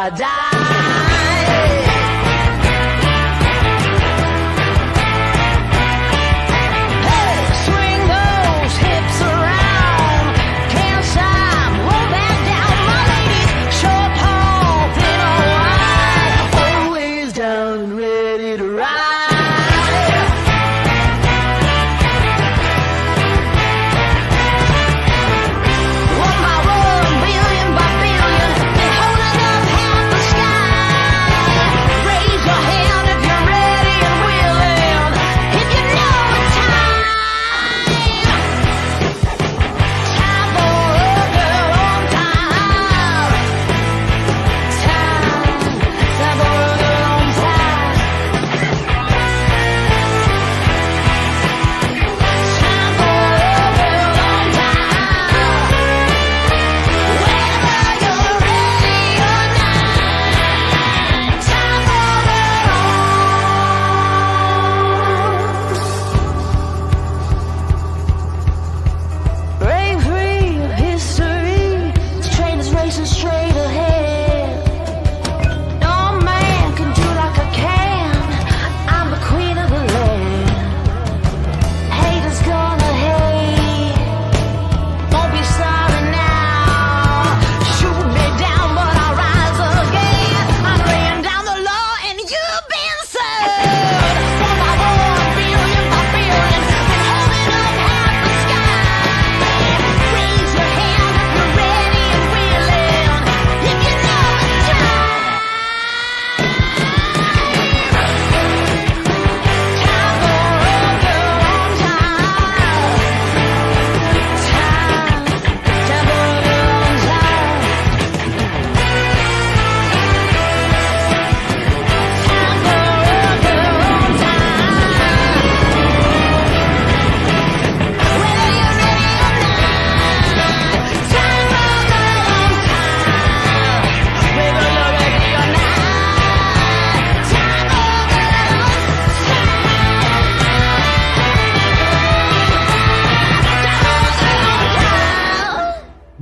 or die.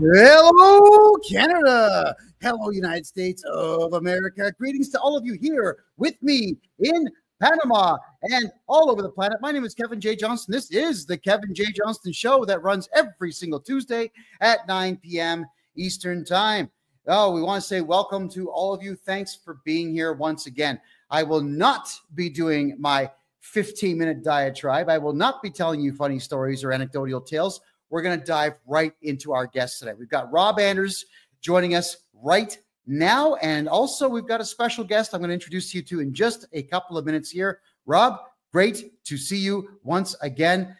Hello, Canada. Hello, United States of America. Greetings to all of you here with me in Panama and all over the planet. My name is Kevin J. Johnston. This is the Kevin J. Johnston Show that runs every single Tuesday at 9 p.m. Eastern Time. Oh, we want to say welcome to all of you. Thanks for being here once again. I will not be doing my 15-minute diatribe. I will not be telling you funny stories or anecdotal tales. We're going to dive right into our guests today. We've got Rob Anders joining us right now. And also we've got a special guest I'm going to introduce you to in just a couple of minutes here. Rob, great to see you once again.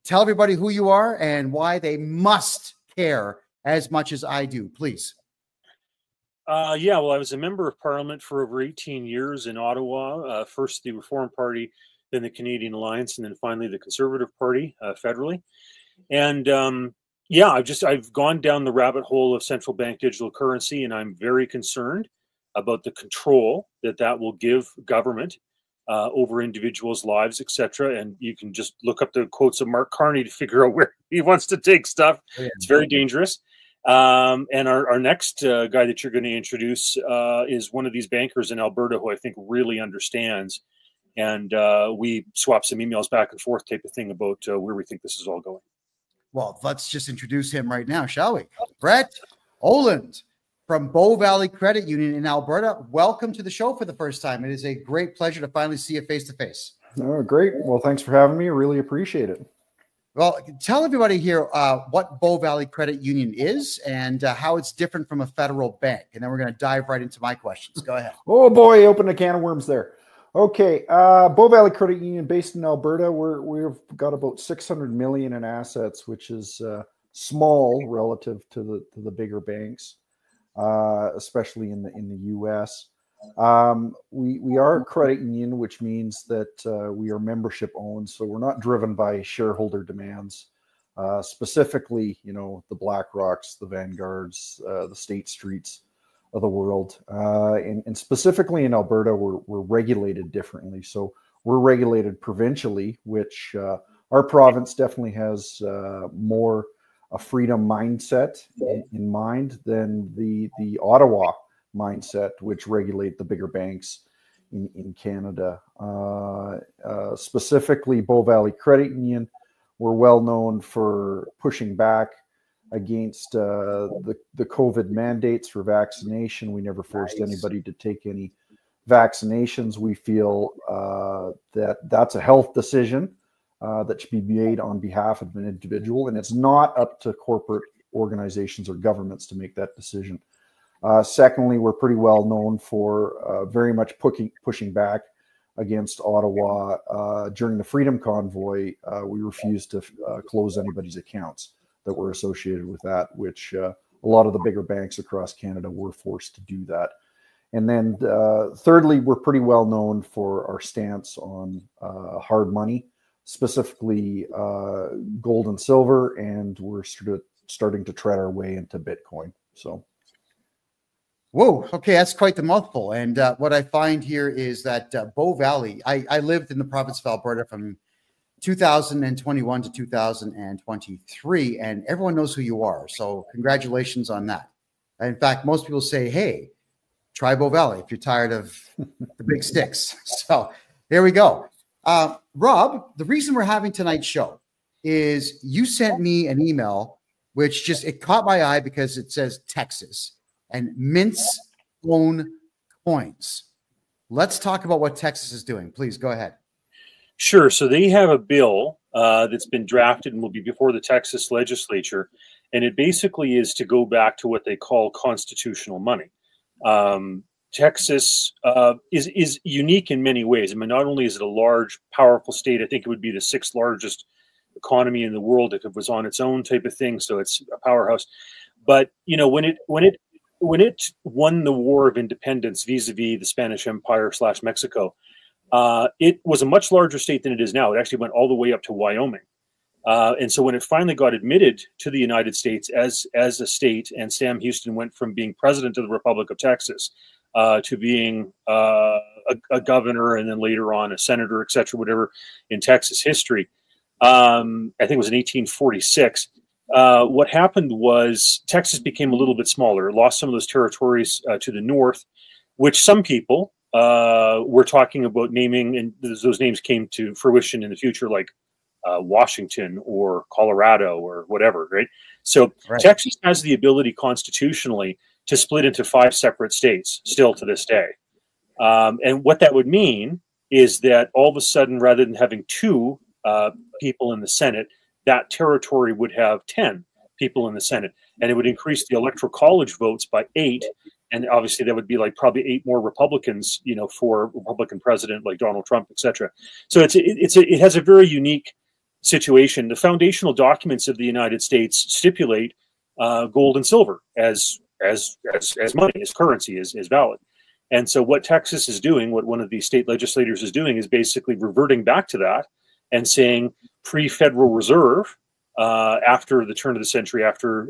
Tell everybody who you are and why they must care as much as I do, please. Yeah, well, I was a member of Parliament for over 18 years in Ottawa, first the Reform Party, then the Canadian Alliance, and then finally the Conservative Party federally. And yeah, I've gone down the rabbit hole of central bank digital currency, and I'm very concerned about the control that will give government over individuals' lives, etc. And you can just look up the quotes of Mark Carney to figure out where he wants to take stuff. Oh, yeah. It's very dangerous. And our next guy that you're going to introduce is one of these bankers in Alberta who I think really understands. And we swap some emails back and forth type of thing about where we think this is all going. Well, let's just introduce him right now, shall we? Brett Oland from Bow Valley Credit Union in Alberta. Welcome to the show for the first time. It is a great pleasure to finally see you face to face. Oh, great. Well, thanks for having me. I really appreciate it. Well, tell everybody here what Bow Valley Credit Union is and how it's different from a federal bank. And then we're going to dive right into my questions. Go ahead. Oh, boy, open a can of worms there. Okay, Bow Valley Credit Union based in Alberta. We've got about 600 million in assets, which is small relative to the bigger banks, especially in the U.S. We are a credit union, which means that we are membership owned, so we're not driven by shareholder demands. Specifically, you know, the BlackRocks, the Vanguards, the State Streets of the world, and specifically in Alberta, we're regulated differently. So we're regulated provincially, which our province definitely has a freedom mindset in mind than the Ottawa mindset, which regulate the bigger banks in Canada. Specifically, Bow Valley Credit Union were well known for pushing back against the COVID mandates for vaccination. We never forced anybody to take any vaccinations. We feel that that's a health decision that should be made on behalf of an individual, and it's not up to corporate organizations or governments to make that decision. Secondly, we're pretty well known for very much pushing back against Ottawa. During the Freedom Convoy, we refused to close anybody's accounts that were associated with that, which a lot of the bigger banks across Canada were forced to do that. And then thirdly, we're pretty well known for our stance on hard money, specifically gold and silver, and we're starting to tread our way into Bitcoin. So. Whoa. Okay. That's quite the mouthful. And what I find here is that Bow Valley, I lived in the province of Alberta from 2021 to 2023, and everyone knows who you are. So congratulations on that. In fact, most people say, hey, try Bow Valley if you're tired of the big sticks. So there we go. Rob, the reason we're having tonight's show is you sent me an email, which it caught my eye because it says Texas and mints own coins. Let's talk about what Texas is doing. Please go ahead. Sure. So they have a bill that's been drafted and will be before the Texas legislature. And it basically is to go back to what they call constitutional money. Texas is unique in many ways. I mean, not only is it a large, powerful state, I think it would be the 6th largest economy in the world if it was on its own type of thing. So it's a powerhouse. But, you know, when it won the War of Independence vis-a-vis the Spanish Empire / Mexico, it was a much larger state than it is now. It actually went all the way up to Wyoming. And so when it finally got admitted to the United States as a state, and Sam Houston went from being president of the Republic of Texas to being a governor, and then later on a senator, et cetera, whatever, in Texas history, I think it was in 1846. What happened was Texas became a little bit smaller. It lost some of those territories to the north, which some people were talking about naming, and those names came to fruition in the future, like Washington or Colorado or whatever, right? So right. Texas has the ability constitutionally to split into 5 separate states still to this day. And what that would mean is that all of a sudden, rather than having 2 people in the Senate, that territory would have 10 people in the Senate, and it would increase the electoral college votes by 8. And obviously that would be like probably 8 more Republicans, you know, for Republican president like Donald Trump, et cetera. So it has a very unique situation. The foundational documents of the United States stipulate gold and silver as money, as currency, is valid. And so what Texas is doing, what one of the state legislators is doing, is basically reverting back to that and saying pre-Federal Reserve, after the turn of the century, after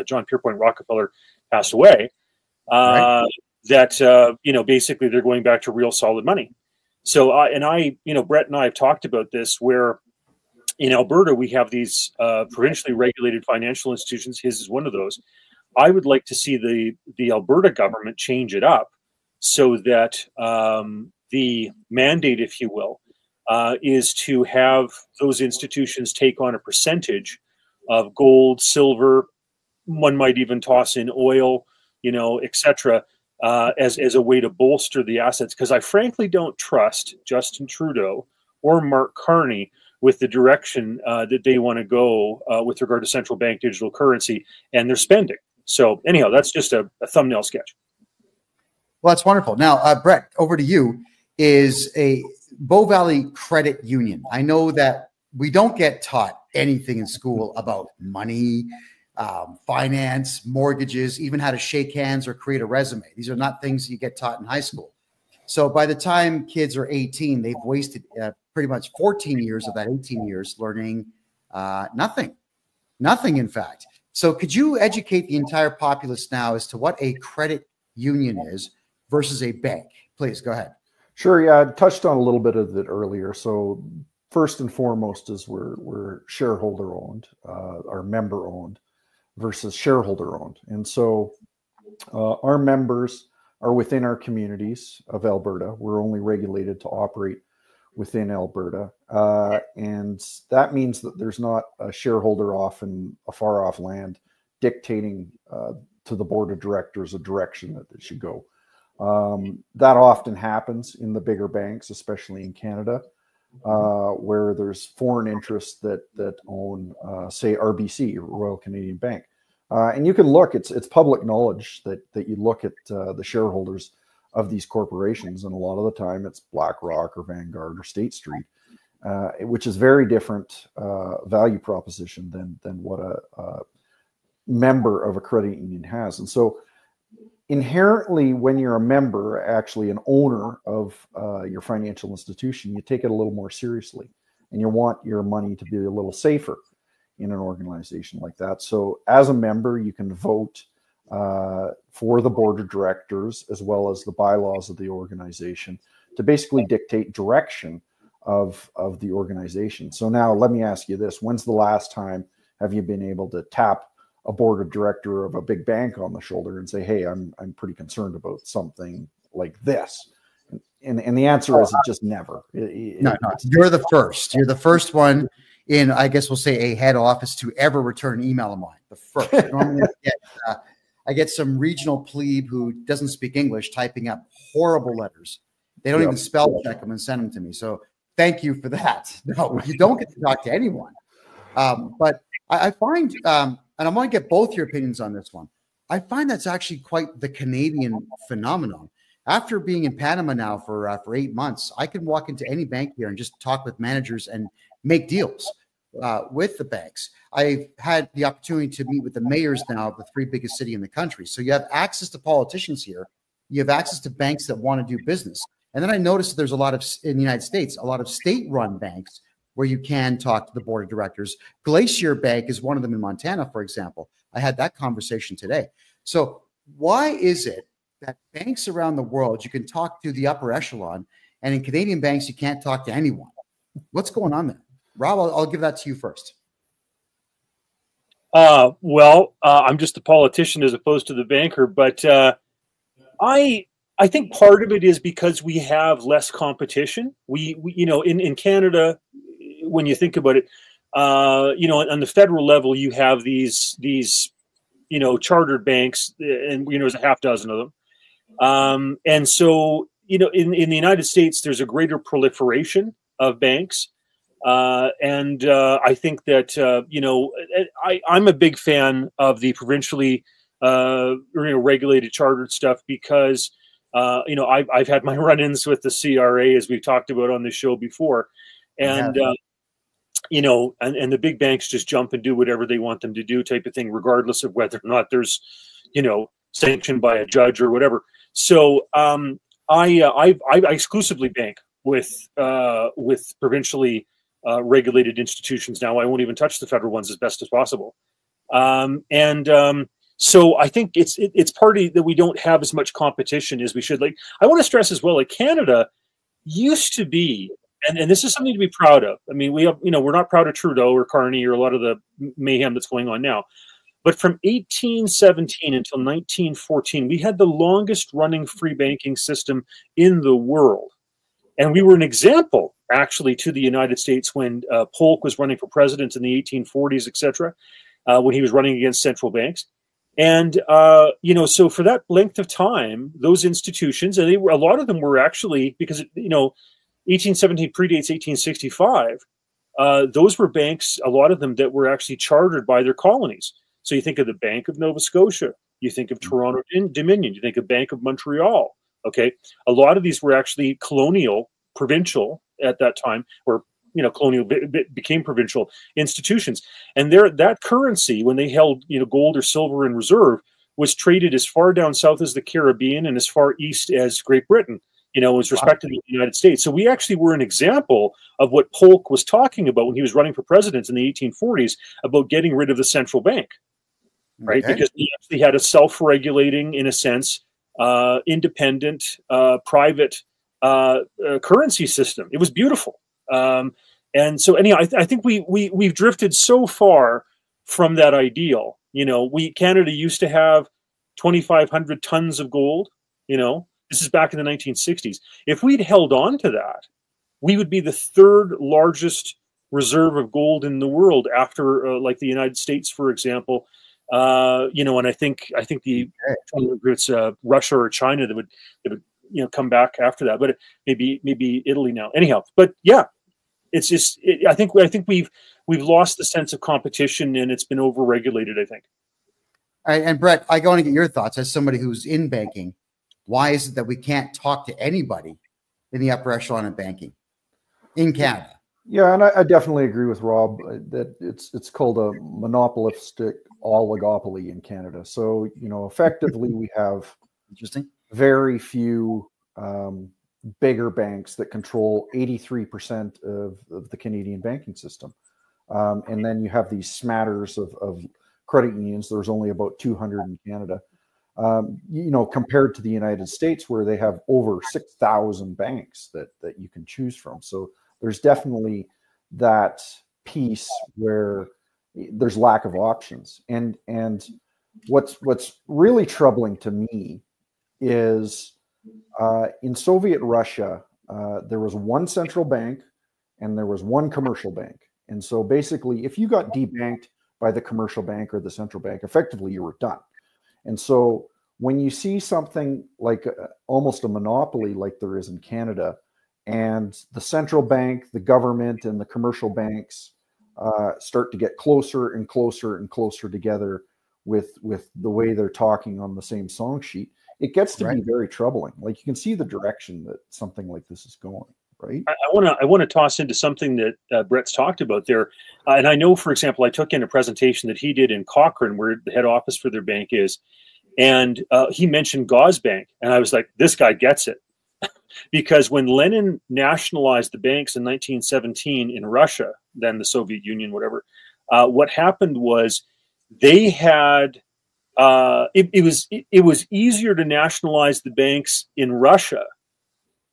John Pierpont Rockefeller passed away, right. That you know, basically they're going back to real solid money. So you know, Brett and I have talked about this, where in Alberta we have these provincially regulated financial institutions. His is one of those. I would like to see the Alberta government change it up so that the mandate, if you will, is to have those institutions take on a percentage of gold, silver. One might even toss in oil, you know, et cetera, as a way to bolster the assets. Because I frankly don't trust Justin Trudeau or Mark Carney with the direction that they want to go with regard to central bank digital currency and their spending. So anyhow, that's just a thumbnail sketch. Well, that's wonderful. Now, Brett, over to you. Is a Bow Valley Credit Union. I know that we don't get taught anything in school about money, finance, mortgages, even how to shake hands or create a resume. These are not things you get taught in high school. So by the time kids are 18, they've wasted pretty much 14 years of that 18 years learning nothing, in fact. So could you educate the entire populace now as to what a credit union is versus a bank? Please go ahead. Sure. Yeah, I touched on a little bit of it earlier. So first and foremost is we're shareholder owned, or member owned versus shareholder owned. And so Our members are within our communities of Alberta. We're only regulated to operate within Alberta. And that means that there's not a shareholder off in a far off land dictating to the board of directors a direction that they should go. That often happens in the bigger banks, especially in Canada, where there's foreign interests that own, say, RBC, Royal Canadian Bank. And you can look, it's public knowledge that you look at the shareholders of these corporations, and a lot of the time it's BlackRock or Vanguard or State Street, which is very different value proposition than what a member of a credit union has. And so inherently, when you're a member, actually an owner of your financial institution, you take it a little more seriously, and you want your money to be a little safer in an organization like that. So as a member, you can vote for the board of directors as well as the bylaws of the organization to basically dictate direction of the organization. So now let me ask you this: when's the last time have you been able to tap a board of director of a big bank on the shoulder and say, hey, I'm pretty concerned about something like this? And the answer is just never. No, you're the first. You're the first one in, I guess we'll say, a head office to ever return email of mine. The first. Normally I get some regional plebe who doesn't speak English typing up horrible letters. They don't even spell check them and send them to me. So thank you for that. No, you don't get to talk to anyone. But I find, and I want to get both your opinions on this one, I find that's actually quite the Canadian phenomenon. After being in Panama now for 8 months, I can walk into any bank here and just talk with managers and make deals with the banks. I've had the opportunity to meet with the mayors now of the 3 biggest cities in the country. So you have access to politicians here. You have access to banks that want to do business. And then I noticed there's a lot of, in the United States, a lot of state-run banks where you can talk to the board of directors. Glacier Bank is one of them in Montana, for example. I had that conversation today. So why is it that banks around the world, you can talk to the upper echelon, and in Canadian banks, you can't talk to anyone? What's going on there? Rob, I'll give that to you first. I'm just a politician as opposed to the banker, but I think part of it is because we have less competition. We you know, in Canada, when you think about it, you know, on the federal level, you have these you know, chartered banks, and you know, there's a half dozen of them. And so, you know, in the United States, there's a greater proliferation of banks. And I think that, you know, I'm a big fan of the provincially you know, regulated chartered stuff because, you know, I've had my run-ins with the CRA, as we've talked about on the show before. And, you know, and the big banks just jump and do whatever they want them to do, type of thing, regardless of whether or not there's, you know, sanctioned by a judge or whatever. So I exclusively bank with provincially regulated institutions now. I won't even touch the federal ones as best as possible. So I think it's partly that we don't have as much competition as we should. Like, I want to stress as well, like Canada used to be, and this is something to be proud of. I mean, we have, you know, we're not proud of Trudeau or Carney or a lot of the mayhem that's going on now. But from 1817 until 1914, we had the longest running free banking system in the world. And we were an example, actually, to the United States when Polk was running for president in the 1840s, et cetera, when he was running against central banks. And, you know, so for that length of time, those institutions, and a lot of them were actually, because, you know, 1817 predates 1865, those were banks, a lot of them that were actually chartered by their colonies. So you think of the Bank of Nova Scotia, you think of Toronto Dominion, you think of Bank of Montreal. Okay, a lot of these were actually colonial, provincial at that time, or, you know, colonial became provincial institutions. And that currency, when they held, you know, gold or silver in reserve, was traded as far down south as the Caribbean and as far east as Great Britain, you know, was respected in the United States. So we actually were an example of what Polk was talking about when he was running for president in the 1840s about getting rid of the central bank, right? Okay. Because he actually had a self-regulating, in a sense, independent, private currency system. It was beautiful. And so anyhow, I think we've drifted so far from that ideal. You know, Canada used to have 2,500 tons of gold. You know, this is back in the 1960s. If we'd held on to that, we would be the third largest reserve of gold in the world after, like the United States, for example. You know, and I think it's Russia or China that would you know come back after that, but maybe Italy now. Anyhow, but yeah, it's just I think we've lost the sense of competition, and it's been overregulated, I think. All right, and Brett, I want to get your thoughts as somebody who's in banking. Why is it that we can't talk to anybody in the upper echelon of banking in Canada? Yeah, and I definitely agree with Rob that it's called a monopolistic oligopoly in Canada. So, you know, effectively we have very few bigger banks that control 83% of the Canadian banking system. And then you have these smatters of credit unions. There's only about 200 in Canada. You know, compared to the United States, where they have over 6,000 banks that you can choose from. So there's definitely that piece where there's lack of options. And what's really troubling to me is in Soviet Russia, there was one central bank and there was one commercial bank. And so basically, if you got debanked by the commercial bank or the central bank, effectively you were done. And so when you see something like almost a monopoly like there is in Canada, and the central bank, the government, and the commercial banks start to get closer and closer and closer together with the way they're talking on the same song sheet, it gets to be very troubling. Like, you can see the direction that something like this is going. Right. I want to toss into something that Brett's talked about there, and I know, for example, I took in a presentation that he did in Cochrane, where the head office for their bank is, and he mentioned Gazbank, and I was like, this guy gets it, because when Lenin nationalized the banks in 1917 in Russia, then the Soviet Union, whatever, what happened was they had it was easier to nationalize the banks in Russia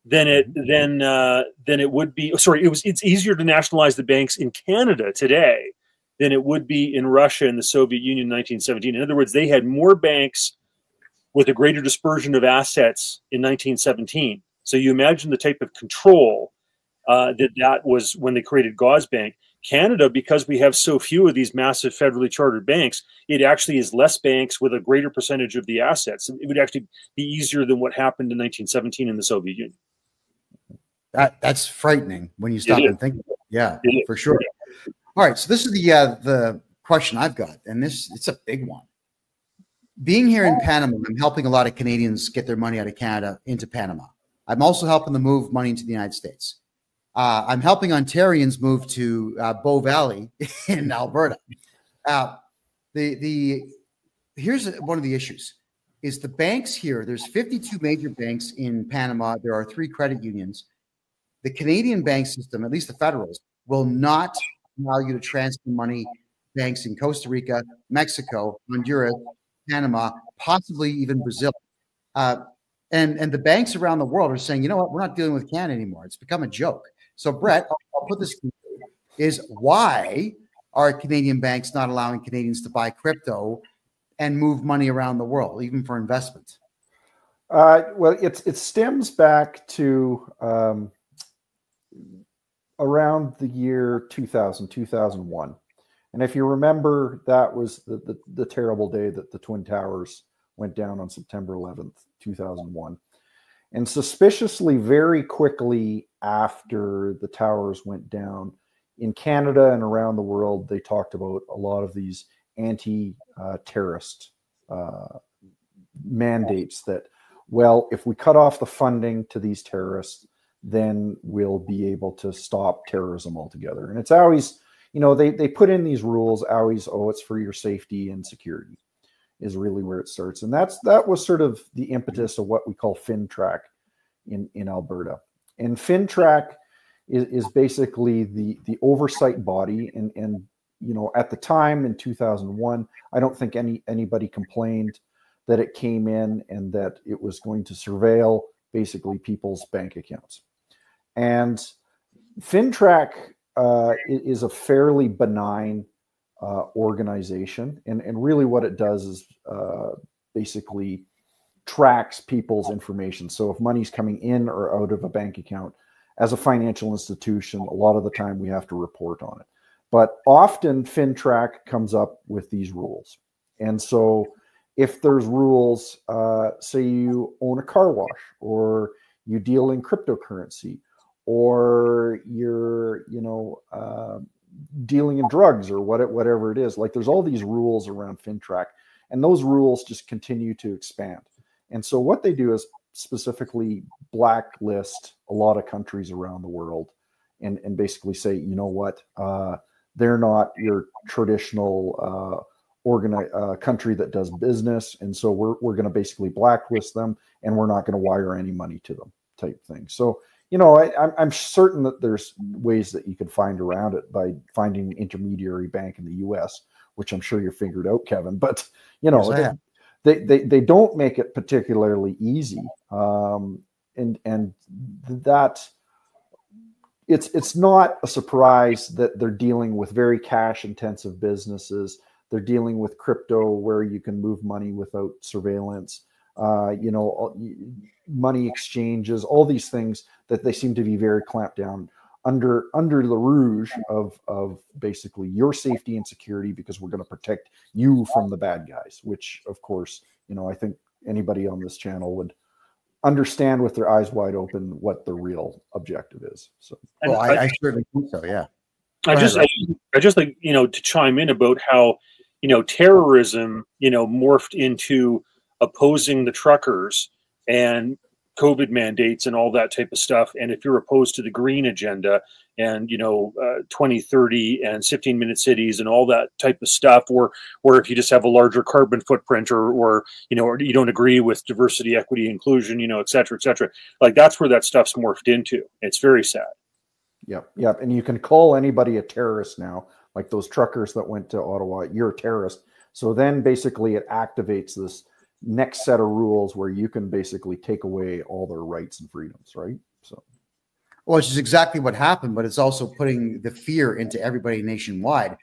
than it would be. Sorry, it's easier to nationalize the banks in Canada today than it would be in Russia and the Soviet Union in 1917. In other words, they had more banks with a greater dispersion of assets in 1917. So you imagine the type of control that was when they created Gazbank. Canada, because we have so few of these massive federally chartered banks, it actually is less banks with a greater percentage of the assets. It would actually be easier than what happened in 1917 in the Soviet Union. That's frightening when you stop and think. Yeah, for sure. All right, so this is the question I've got, and it's a big one. Being here in Panama, I'm helping a lot of Canadians get their money out of Canada into Panama. I'm also helping them move money into the United States. I'm helping Ontarians move to Bow Valley in Alberta. Here's one of the issues: is the banks here. There's 52 major banks in Panama. There are 3 credit unions. The Canadian bank system, at least the federals, will not allow you to transfer money. Banks in Costa Rica, Mexico, Honduras, Panama, possibly even Brazil. And the banks around the world are saying, you know what, we're not dealing with Canada anymore. It's become a joke. So, Brett, I'll put this to you, is why are Canadian banks not allowing Canadians to buy crypto and move money around the world, even for investment? Well, it stems back to around the year 2000, 2001. And if you remember, that was the terrible day that the Twin Towers went down on September 11th, 2001. And suspiciously, very quickly after the towers went down, in Canada and around the world, they talked about a lot of these anti-terrorist mandates that, well, if we cut off the funding to these terrorists, then we'll be able to stop terrorism altogether. And it's always, you know, they put in these rules always, oh, it's for your safety and security is really where it starts. And that was sort of the impetus of what we call FinTrack in Alberta. And FinTrack is basically the oversight body. And you know, at the time in 2001, I don't think anybody complained that it came in and that it was going to surveil basically people's bank accounts. And FinTrack is a fairly benign organization, and really what it does is basically tracks people's information. So if money's coming in or out of a bank account, as a financial institution, a lot of the time we have to report on it. But often FinTrack comes up with these rules. And so if there's rules, say you own a car wash, or you deal in cryptocurrency, or you're, dealing in drugs, or whatever it is, like there's all these rules around FinTrack, and those rules just continue to expand. And so what they do is specifically blacklist a lot of countries around the world, and basically say, you know what, they're not your traditional country that does business, and so we're going to basically blacklist them, and we're not going to wire any money to them, type thing. So I'm certain that there's ways that you could find around it by finding an intermediary bank in the U.S., which I'm sure you figured out, Kevin. But Yes, they don't make it particularly easy, and that it's not a surprise that they're dealing with very cash intensive businesses. They're dealing with crypto, where you can move money without surveillance, money exchanges, all these things that they seem to be very clamped down under the rouge of basically your safety and security, because we're going to protect you from the bad guys, which of course, I think anybody on this channel would understand with their eyes wide open what the real objective is. So, well, I certainly think so. Yeah. I just like, to chime in about how, terrorism, morphed into opposing the truckers and COVID mandates and all that type of stuff. And if you're opposed to the green agenda and, 2030 and 15-minute cities and all that type of stuff, or if you just have a larger carbon footprint, or you don't agree with diversity, equity, inclusion, et cetera, like that's where that stuff's morphed into. It's very sad. Yep. And you can call anybody a terrorist now, like those truckers that went to Ottawa, you're a terrorist. So then basically it activates this next set of rules where you can basically take away all their rights and freedoms, right? So, well, which is exactly what happened, but it's also putting the fear into everybody nationwide.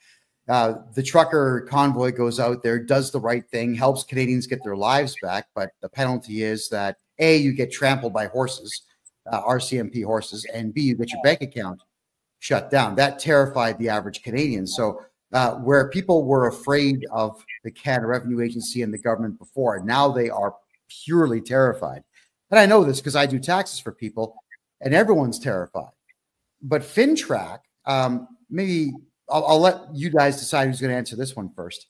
The trucker convoy goes out there, does the right thing, helps Canadians get their lives back, but the penalty is that A, you get trampled by horses, RCMP horses, and B, you get your bank account shut down. That terrified the average Canadian. So where people were afraid of the Canada Revenue Agency and the government before, now they are purely terrified. And I know this because I do taxes for people, and everyone's terrified. But FinTrack, maybe I'll let you guys decide who's going to answer this one first.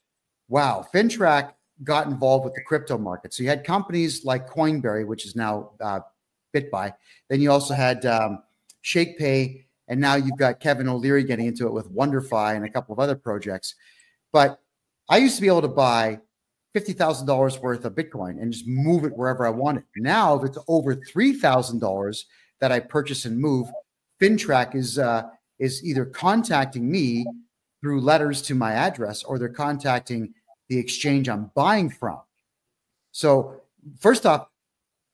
Wow, FinTrack got involved with the crypto market. So you had companies like Coinberry, which is now BitBuy. Then you also had ShakePay, and now you've got Kevin O'Leary getting into it with WonderFi and a couple of other projects. But I used to be able to buy $50,000 worth of Bitcoin and just move it wherever I wanted. Now, if it's over $3,000 that I purchase and move, FinTrack is either contacting me through letters to my address, or they're contacting the exchange I'm buying from. So first off,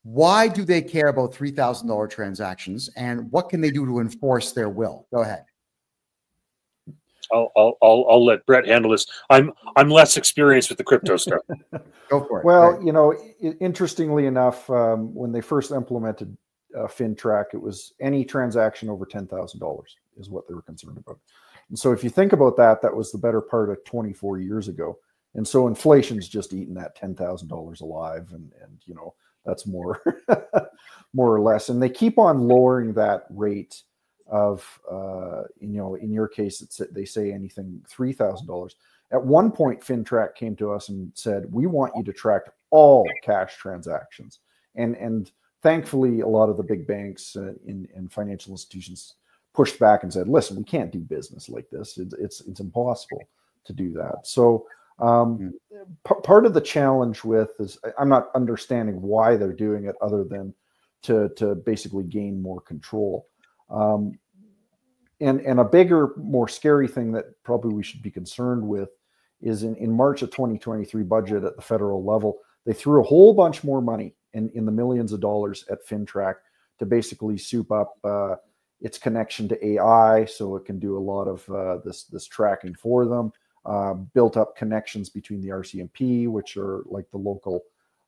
why do they care about $3,000 transactions, and what can they do to enforce their will? Go ahead. I'll let Brett handle this. I'm less experienced with the crypto stuff. Go for it. Well, interestingly enough, when they first implemented FinTrack, it was any transaction over $10,000 is what they were concerned about. And so if you think about that, that was the better part of 24 years ago. And so inflation's just eaten that $10,000 alive, and that's more more or less. And they keep on lowering that rate of in your case they say anything $3,000. At one point FinTrack came to us and said, we want you to track all cash transactions, and thankfully a lot of the big banks and financial institutions pushed back and said, listen, we can't do business like this. It's impossible to do that. So part of the challenge with is I'm not understanding why they're doing it, other than to basically gain more control. And a bigger, more scary thing that probably we should be concerned with is in March of 2023 budget at the federal level, they threw a whole bunch more money in the millions of dollars at FinTrack to basically soup up its connection to AI, so it can do a lot of this tracking for them. Built up connections between the RCMP, which are like the local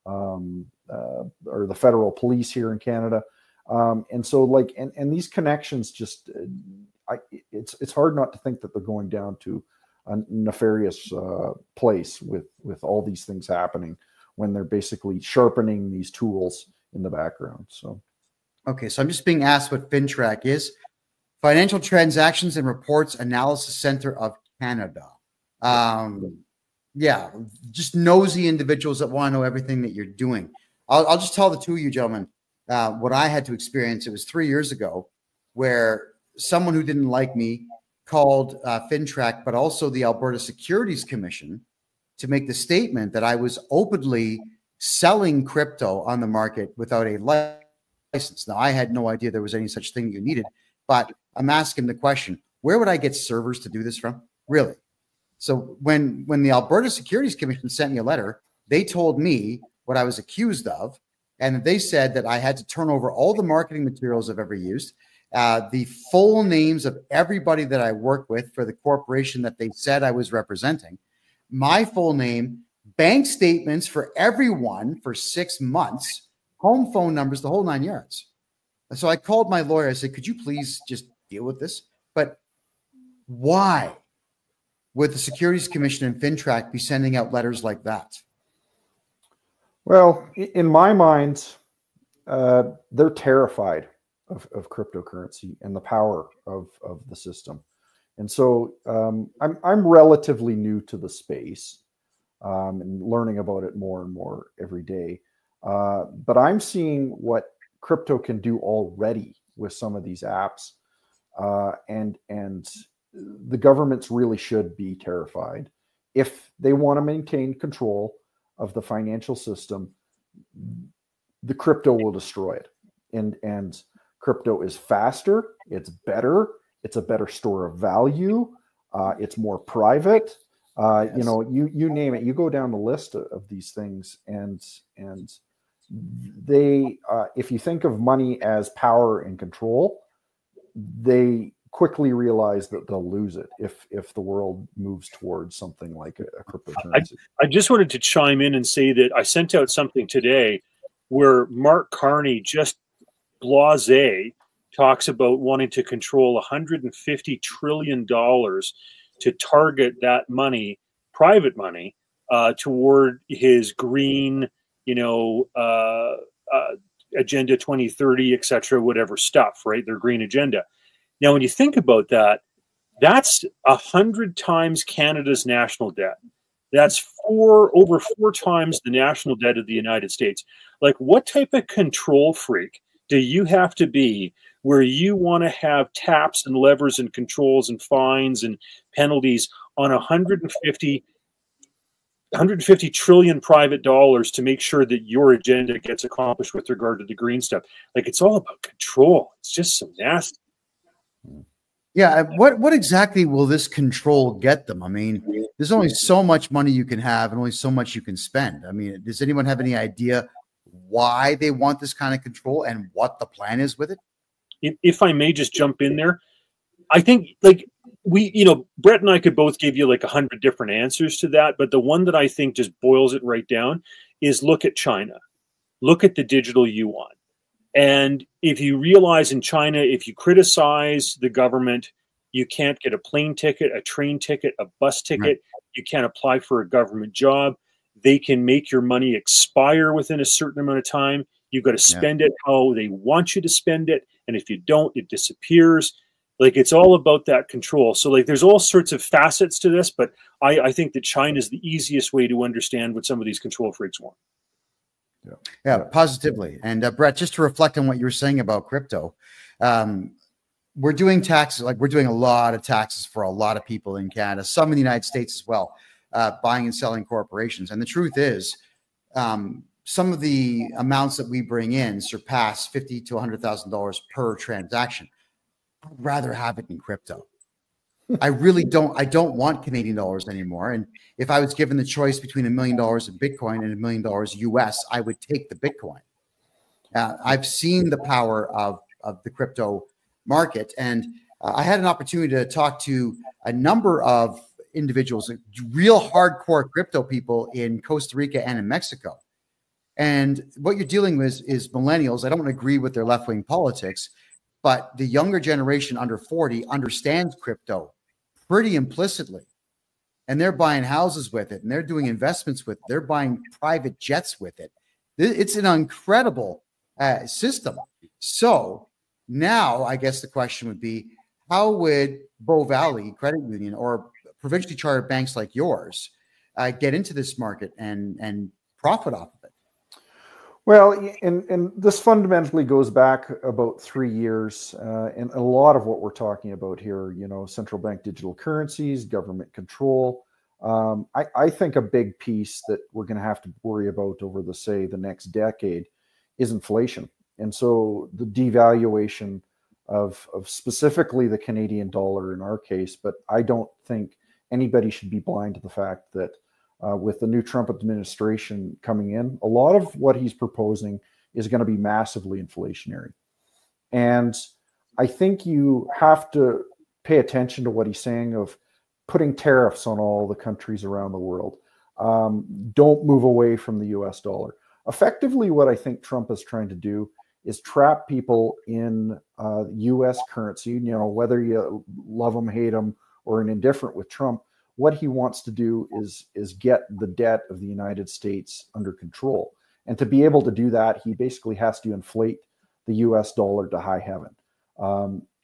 or the federal police here in Canada. And so like, and these connections just, it's hard not to think that they're going down to a nefarious place with all these things happening when they're basically sharpening these tools in the background. So, okay, so I'm just being asked what FINTRAC is. Financial Transactions and Reports Analysis Center of Canada. Yeah, just nosy individuals that want to know everything that you're doing. I'll just tell the two of you gentlemen what I had to experience. It was 3 years ago where someone who didn't like me called FINTRAC, but also the Alberta Securities Commission, to make the statement that I was openly selling crypto on the market without a license. Now, I had no idea there was any such thing you needed, but I'm asking the question, where would I get servers to do this from? Really? So when the Alberta Securities Commission sent me a letter, they told me what I was accused of, and they said that I had to turn over all the marketing materials I've ever used, the full names of everybody that I worked with for the corporation that they said I was representing, my full name, bank statements for everyone for 6 months, home phone numbers, the whole 9 yards. So I called my lawyer. I said, could you please just deal with this? But why would the Securities Commission and FINTRAC be sending out letters like that? Well, in my mind, they're terrified of cryptocurrency and the power of the system. And so I'm relatively new to the space and learning about it more and more every day. But I'm seeing what crypto can do already with some of these apps. And the governments really should be terrified. If they want to maintain control of the financial system, the crypto will destroy it. And crypto is faster, it's better, it's a better store of value, it's more private. Yes. You know, you name it, you go down the list of these things, and they, if you think of money as power and control, they quickly realize that they'll lose it if the world moves towards something like a cryptocurrency. I just wanted to chime in and say that I sent out something today where Mark Carney, just blasé, talks about wanting to control $150 trillion to target that money, private money, toward his green, Agenda 2030, et cetera, whatever stuff, right? Their green agenda. Now, when you think about that, that's 100 times Canada's national debt. That's over four times the national debt of the United States. Like, what type of control freak do you have to be where you want to have taps and levers and controls and fines and penalties on 150 trillion private dollars to make sure that your agenda gets accomplished with regard to the green stuff? Like, it's all about control. It's just so nasty. Yeah. What exactly will this control get them? I mean, there's only so much money you can have and only so much you can spend. I mean, does anyone have any idea why they want this kind of control and what the plan is with it? If I may just jump in there, I think, like, Brett and I could both give you like 100 different answers to that, but the one that I think just boils it right down is look at China. Look at the digital yuan. And if you realize in China, if you criticize the government, you can't get a plane ticket, a train ticket, a bus ticket. Right. You can't apply for a government job. They can make your money expire within a certain amount of time. You've got to spend it how they want you to spend it. And if you don't, it disappears. Like, it's all about that control. So, like, there's all sorts of facets to this, but I think that China is the easiest way to understand what some of these control freaks want. Yeah, positively. And Brett, just to reflect on what you were saying about crypto, we're doing taxes, like we're doing a lot of taxes for a lot of people in Canada, some in the United States as well, buying and selling corporations. And the truth is, some of the amounts that we bring in surpass $50,000 to $100,000 per transaction. I'd rather have it in crypto. I really don't. I don't want Canadian dollars anymore. And if I was given the choice between $1 million in Bitcoin and $1 million US, I would take the Bitcoin. I've seen the power of the crypto market, and I had an opportunity to talk to a number of individuals, real hardcore crypto people in Costa Rica and in Mexico. And what you're dealing with is millennials. I don't agree with their left-wing politics, but the younger generation under 40 understands crypto pretty implicitly. And they're buying houses with it, and they're doing investments with it. They're buying private jets with it. It's an incredible system. So now I guess the question would be, how would Bow Valley Credit Union or provincially chartered banks like yours get into this market and profit off of it? Well, and this fundamentally goes back about 3 years, and a lot of what we're talking about here, you know, central bank digital currencies, government control. I think a big piece that we're going to have to worry about over the next decade is inflation. And so the devaluation of specifically the Canadian dollar in our case, but I don't think anybody should be blind to the fact that with the new Trump administration coming in, a lot of what he's proposing is going to be massively inflationary. And I think you have to pay attention to what he's saying of putting tariffs on all the countries around the world. Don't move away from the US dollar. Effectively, what I think Trump is trying to do is trap people in US currency, you know, whether you love him, hate him, or are indifferent with Trump. What he wants to do is get the debt of the United States under control. And to be able to do that, he basically has to inflate the US dollar to high heaven.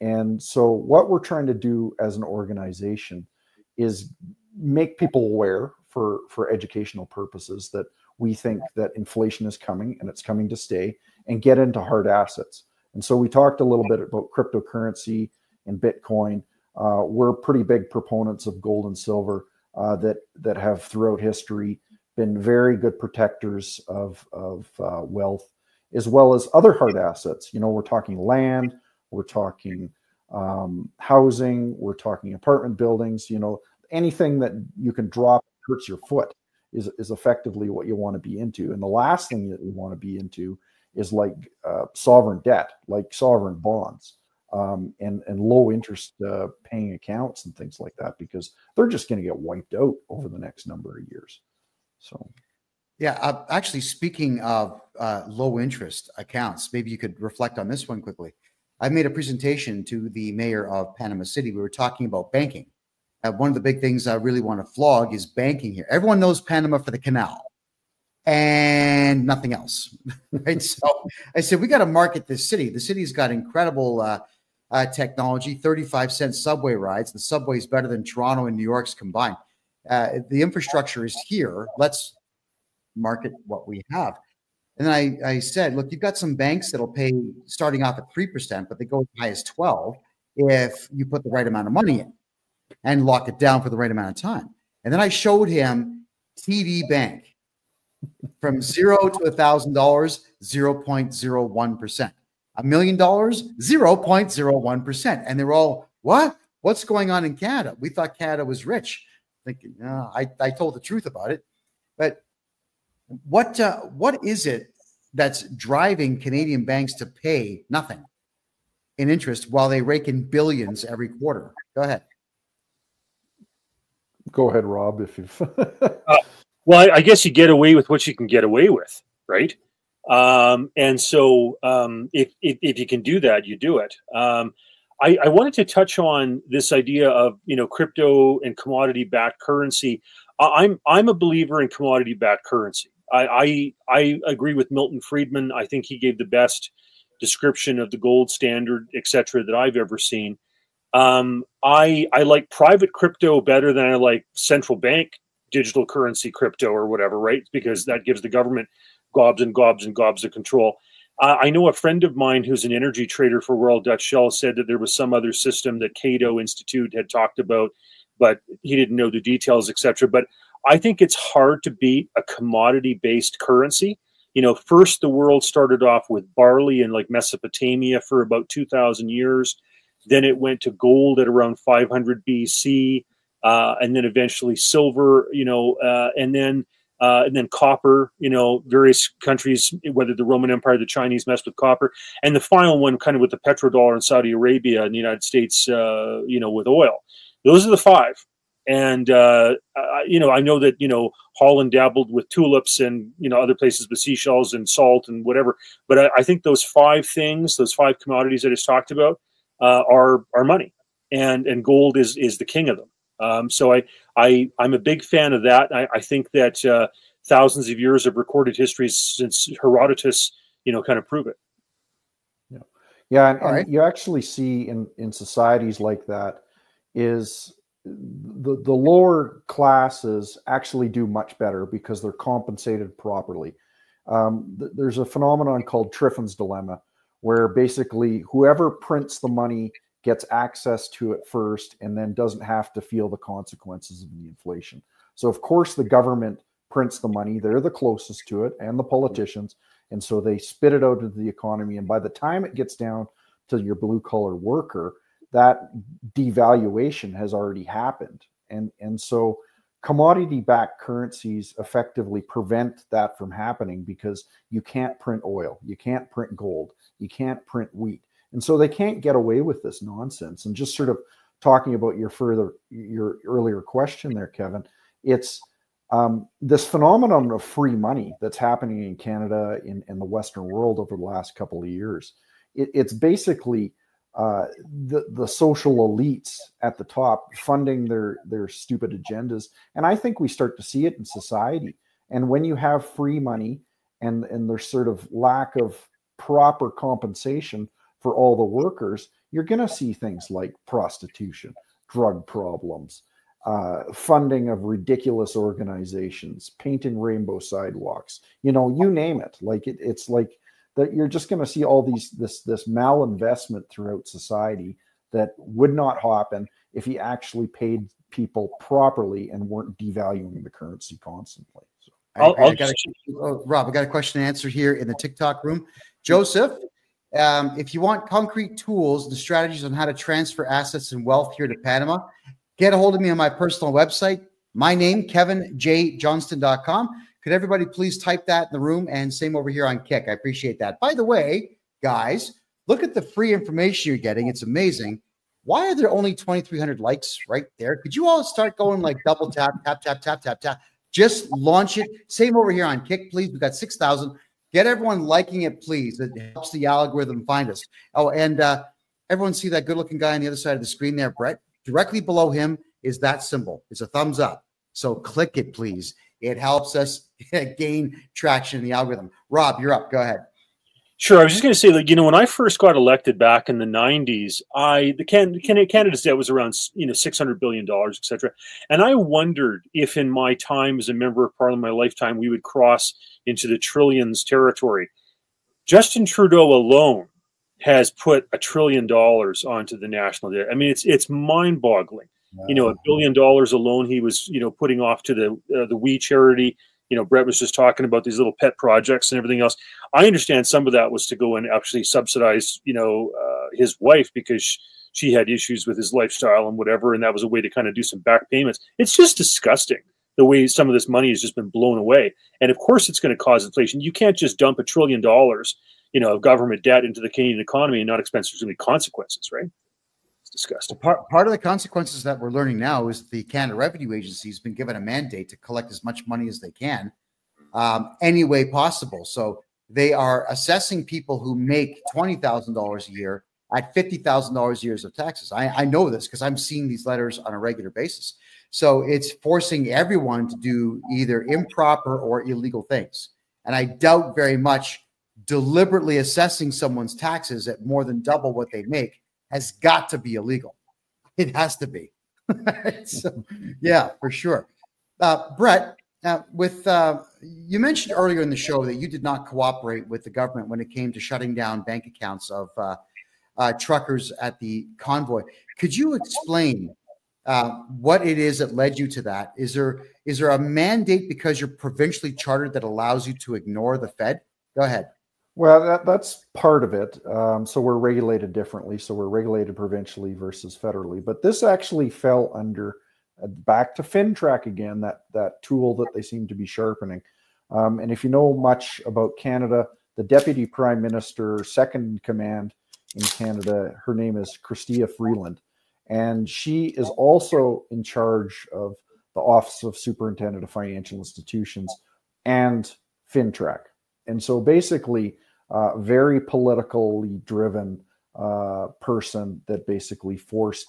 And so what we're trying to do as an organization is make people aware for educational purposes that we think that inflation is coming and it's coming to stay, and get into hard assets. And so we talked a little bit about cryptocurrency and Bitcoin. We're pretty big proponents of gold and silver that have throughout history been very good protectors of wealth, as well as other hard assets. You know, we're talking land, we're talking housing, we're talking apartment buildings. You know, anything that you can drop hurts your foot is effectively what you want to be into. And the last thing that you want to be into is like sovereign debt, like sovereign bonds. And low interest paying accounts and things like that, because they're just going to get wiped out over the next number of years. So, yeah, actually, speaking of low interest accounts, maybe you could reflect on this one quickly. I made a presentation to the mayor of Panama City. We were talking about banking. One of the big things I really want to flog is banking here. Everyone knows Panama for the canal and nothing else, right? So I said, we got to market this city. The city's got incredible technology, 35-cent subway rides. The subway is better than Toronto and New York's combined. The infrastructure is here. Let's market what we have. And then I said, look, you've got some banks that'll pay starting off at 3%, but they go as high as 12 if you put the right amount of money in and lock it down for the right amount of time. And then I showed him TD Bank from $0 to $1,000, 0.01%. $1 million, 0.01%. And they're all, what? What's going on in Canada? We thought Canada was rich. Thinking, no, I told the truth about it. But what is it that's driving Canadian banks to pay nothing in interest while they rake in billions every quarter? Go ahead. Go ahead, Rob, if you've... Well, I guess you get away with what you can get away with, right? And so if you can do that, you do it. I wanted to touch on this idea of, you know, crypto and commodity-backed currency. I'm a believer in commodity-backed currency. I agree with Milton Friedman. I think he gave the best description of the gold standard, et cetera, that I've ever seen. I like private crypto better than I like central bank digital currency crypto or whatever, right? Because that gives the government gobs and gobs and gobs of control. I know a friend of mine who's an energy trader for Royal Dutch Shell said that there was some other system that Cato Institute had talked about, but he didn't know the details, etc. But I think it's hard to beat a commodity-based currency. You know, first the world started off with barley in like Mesopotamia for about 2,000 years. Then it went to gold at around 500 BC, and then eventually silver, you know, and then copper, you know, various countries, whether the Roman Empire, the Chinese messed with copper. And the final one kind of with the petrodollar in Saudi Arabia and the United States, you know, with oil. Those are the five. And I know that Holland dabbled with tulips, and other places with seashells and salt and whatever. But I think those 5 things, those 5 commodities I just talked about, are money, and gold is the king of them. So I'm a big fan of that. I think that thousands of years of recorded history since Herodotus, kind of prove it. Yeah, and you actually see in societies like that is the lower classes actually do much better because they're compensated properly. There's a phenomenon called Triffin's dilemma, where basically whoever prints the money gets access to it first and then doesn't have to feel the consequences of the inflation. So of course the government prints the money, they're the closest to it, and the politicians, and so they spit it out into the economy, and by the time it gets down to your blue collar worker, that devaluation has already happened. And so commodity-backed currencies effectively prevent that from happening because you can't print oil, you can't print gold, you can't print wheat. And so they can't get away with this nonsense. And just sort of talking about your earlier question there, Kevin, it's this phenomenon of free money that's happening in Canada, in the Western world over the last couple of years. It's basically the social elites at the top funding their stupid agendas. And I think we start to see it in society. And when you have free money and there's sort of lack of proper compensation for all the workers, you're going to see things like prostitution, drug problems, funding of ridiculous organizations, painting rainbow sidewalks, you name it. Like it's like that you're just going to see all this malinvestment throughout society that would not happen if you actually paid people properly and weren't devaluing the currency constantly. So, Rob, I got a question to answer here in the TikTok room. Joseph, if you want concrete tools and strategies on how to transfer assets and wealth here to Panama, get a hold of me on my personal website. My name, kevinjjohnston.com. Could everybody please type that in the room, and same over here on Kick? I appreciate that. By the way, guys, look at the free information you're getting. It's amazing. Why are there only 2,300 likes right there? Could you all start going like double tap, tap, tap, tap, tap, tap? Just launch it. Same over here on Kick, please. We've got 6,000. Get everyone liking it, please. It helps the algorithm find us. Oh, and everyone see that good-looking guy on the other side of the screen there, Brett? Directly below him is that symbol. It's a thumbs up. So click it, please. It helps us gain traction in the algorithm. Rob, you're up. Go ahead. Sure. I was just going to say that, when I first got elected back in the 90s, Canada's debt was around, $600 billion, et cetera. And I wondered if in my time as a member of parliament, my lifetime, we would cross into the trillions territory. Justin Trudeau alone has put $1 trillion onto the national debt. I mean, it's mind-boggling. Wow. $1 billion alone he was, putting off to the We charity. Brett was just talking about these little pet projects and everything else. I understand some of that was to go and actually subsidize, his wife because she had issues with his lifestyle and whatever, and that was a way to kind of do some back payments. It's just disgusting the way some of this money has just been blown away. And of course it's going to cause inflation. You can't just dump $1 trillion, of government debt into the Canadian economy and not expect there's going to be consequences, right? Disgusting. Well, part of the consequences that we're learning now is the Canada Revenue Agency has been given a mandate to collect as much money as they can, any way possible. So they are assessing people who make $20,000 a year at $50,000 a year of taxes. I know this because I'm seeing these letters on a regular basis. So it's forcing everyone to do either improper or illegal things. And I doubt very much deliberately assessing someone's taxes at more than double what they make has got to be illegal. It has to be. So, yeah, for sure. Brett, you mentioned earlier in the show that you did not cooperate with the government when it came to shutting down bank accounts of truckers at the convoy. Could you explain what it is that led you to that? Is there a mandate because you're provincially chartered that allows you to ignore the Fed? Go ahead. Well, that's part of it. So we're regulated differently. So we're regulated provincially versus federally. But this actually fell under back to FinTrack again, that tool that they seem to be sharpening. And if you know much about Canada, the Deputy Prime Minister, second in command in Canada, her name is Chrystia Freeland. And she is also in charge of the Office of Superintendent of Financial Institutions and FinTrack. And so basically, very politically driven person that basically forced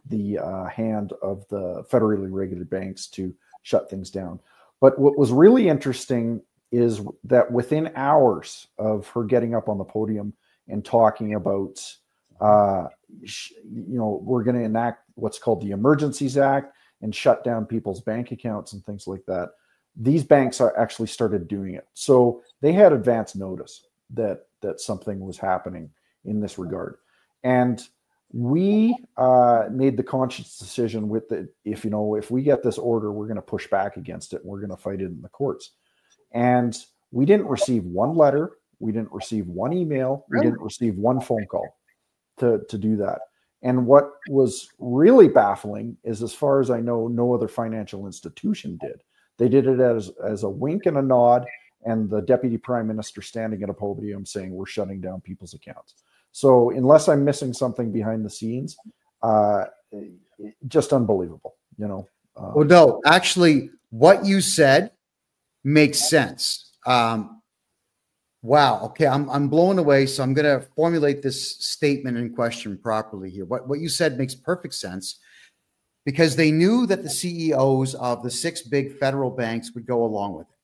the hand of the federally regulated banks to shut things down. But what was really interesting is that within hours of her getting up on the podium and talking about, we're going to enact what's called the Emergencies Act and shut down people's bank accounts and things like that, these banks are actually started doing it. So they had advance notice that something was happening in this regard. And we made the conscious decision with the, if we get this order, we're going to push back against it. And we're going to fight it in the courts. And we didn't receive one letter. We didn't receive one email. We didn't receive one phone call to do that. And what was really baffling is, as far as I know, no other financial institution did. They did it as a wink and a nod, and the deputy prime minister standing at a podium saying we're shutting down people's accounts. So unless I'm missing something behind the scenes, just unbelievable, Well, no, actually, what you said makes sense. Wow. Okay, I'm blown away. So I'm going to formulate this statement in question properly here. What you said makes perfect sense, because they knew that the CEOs of the 6 big federal banks would go along with it.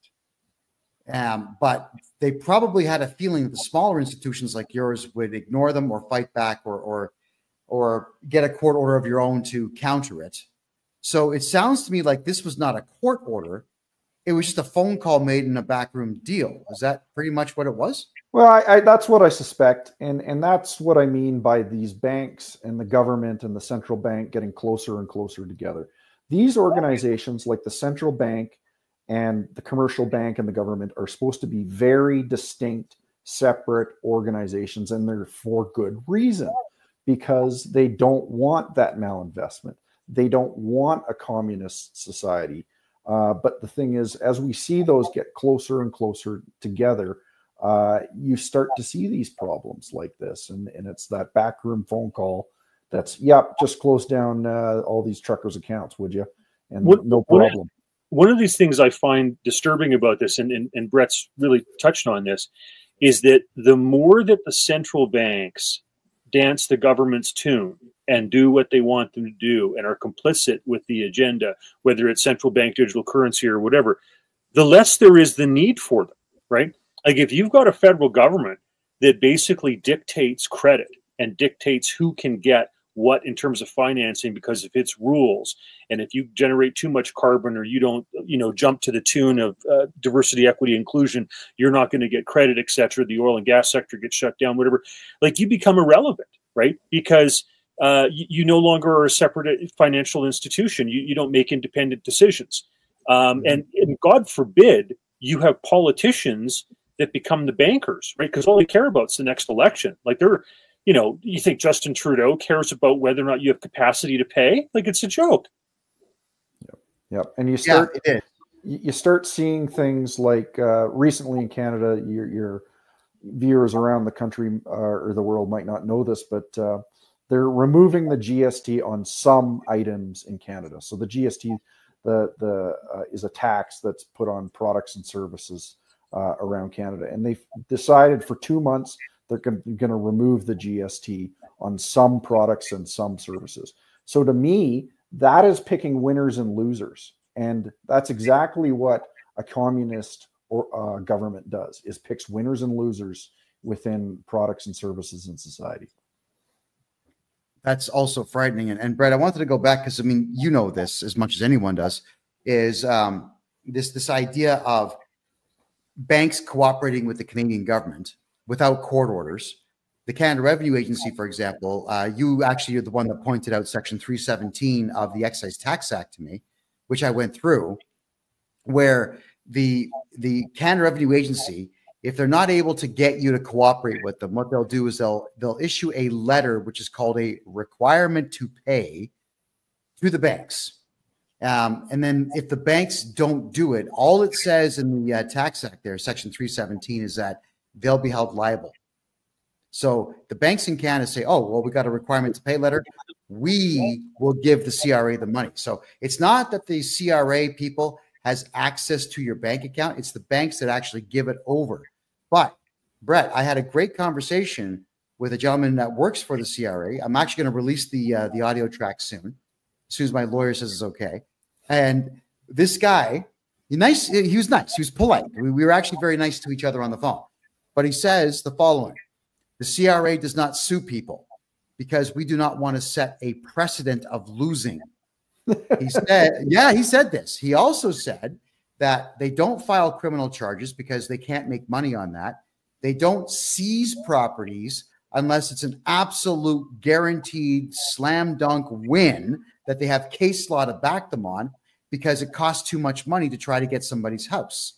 But they probably had a feeling that the smaller institutions like yours would ignore them or fight back or get a court order of your own to counter it. So it sounds to me like this was not a court order. It was just a phone call made in a backroom deal. Is that pretty much what it was? Well, that's what I suspect. And that's what I mean by these banks and the government and the central bank getting closer and closer together. These organizations like the central bank and the commercial bank and the government are supposed to be very distinct, separate organizations, and they're for good reason, because they don't want that malinvestment. They don't want a communist society. But the thing is, as we see those get closer and closer together, you start to see these problems like this. And it's that backroom phone call that's, just close down all these truckers' accounts, would you? And no problem. One of these things I find disturbing about this, and Brett's really touched on this, is that the more that the central banks dance the government's tune and do what they want them to do and are complicit with the agenda, whether it's central bank digital currency or whatever, the less there is the need for them, right? Like if you've got a federal government that basically dictates credit and dictates who can get what in terms of financing because of its rules, and if you generate too much carbon or you don't jump to the tune of diversity, equity, inclusion, you're not going to get credit, etc. The oil and gas sector gets shut down, whatever, like you become irrelevant, right? Because you no longer are a separate financial institution. You don't make independent decisions, and God forbid you have politicians that become the bankers, right? Because all they care about is the next election. Like you think Justin Trudeau cares about whether or not you have capacity to pay? Like it's a joke. Yep. And you start seeing things like recently in Canada, your viewers around the country or the world might not know this, but they're removing the GST on some items in Canada. So the GST is a tax that's put on products and services around Canada. And they've decided for 2 months they're going to remove the GST on some products and some services. So to me, that is picking winners and losers. And that's exactly what a communist or government does, is picks winners and losers within products and services in society. That's also frightening. And Brett, I wanted to go back because, you know this as much as anyone does, is this idea of banks cooperating with the Canadian government without court orders. The Canada Revenue Agency, for example, you actually are the one that pointed out Section 317 of the Excise Tax Act to me, which I went through, where the Canada Revenue Agency, if they're not able to get you to cooperate with them, what they'll do is they'll issue a letter, which is called a requirement to pay, to the banks. And then if the banks don't do it, all it says in the Tax Act there, Section 317, is that they'll be held liable. So the banks in Canada say, oh, well, we got a requirement to pay letter. we will give the CRA the money. So it's not that the CRA people has access to your bank account. It's the banks that actually give it over. But Brett, I had a great conversation with a gentleman that works for the CRA. I'm actually going to release the audio track soon, as soon as my lawyer says it's okay. And this guy, he was nice. He was polite. We were actually very nice to each other on the phone. But he says the following: the CRA does not sue people because we do not want to set a precedent of losing. He said, yeah, he said this. He also said that they don't file criminal charges because they can't make money on that. They don't seize properties unless it's an absolute guaranteed slam dunk win that they have case law to back them on, because it costs too much money to try to get somebody's house.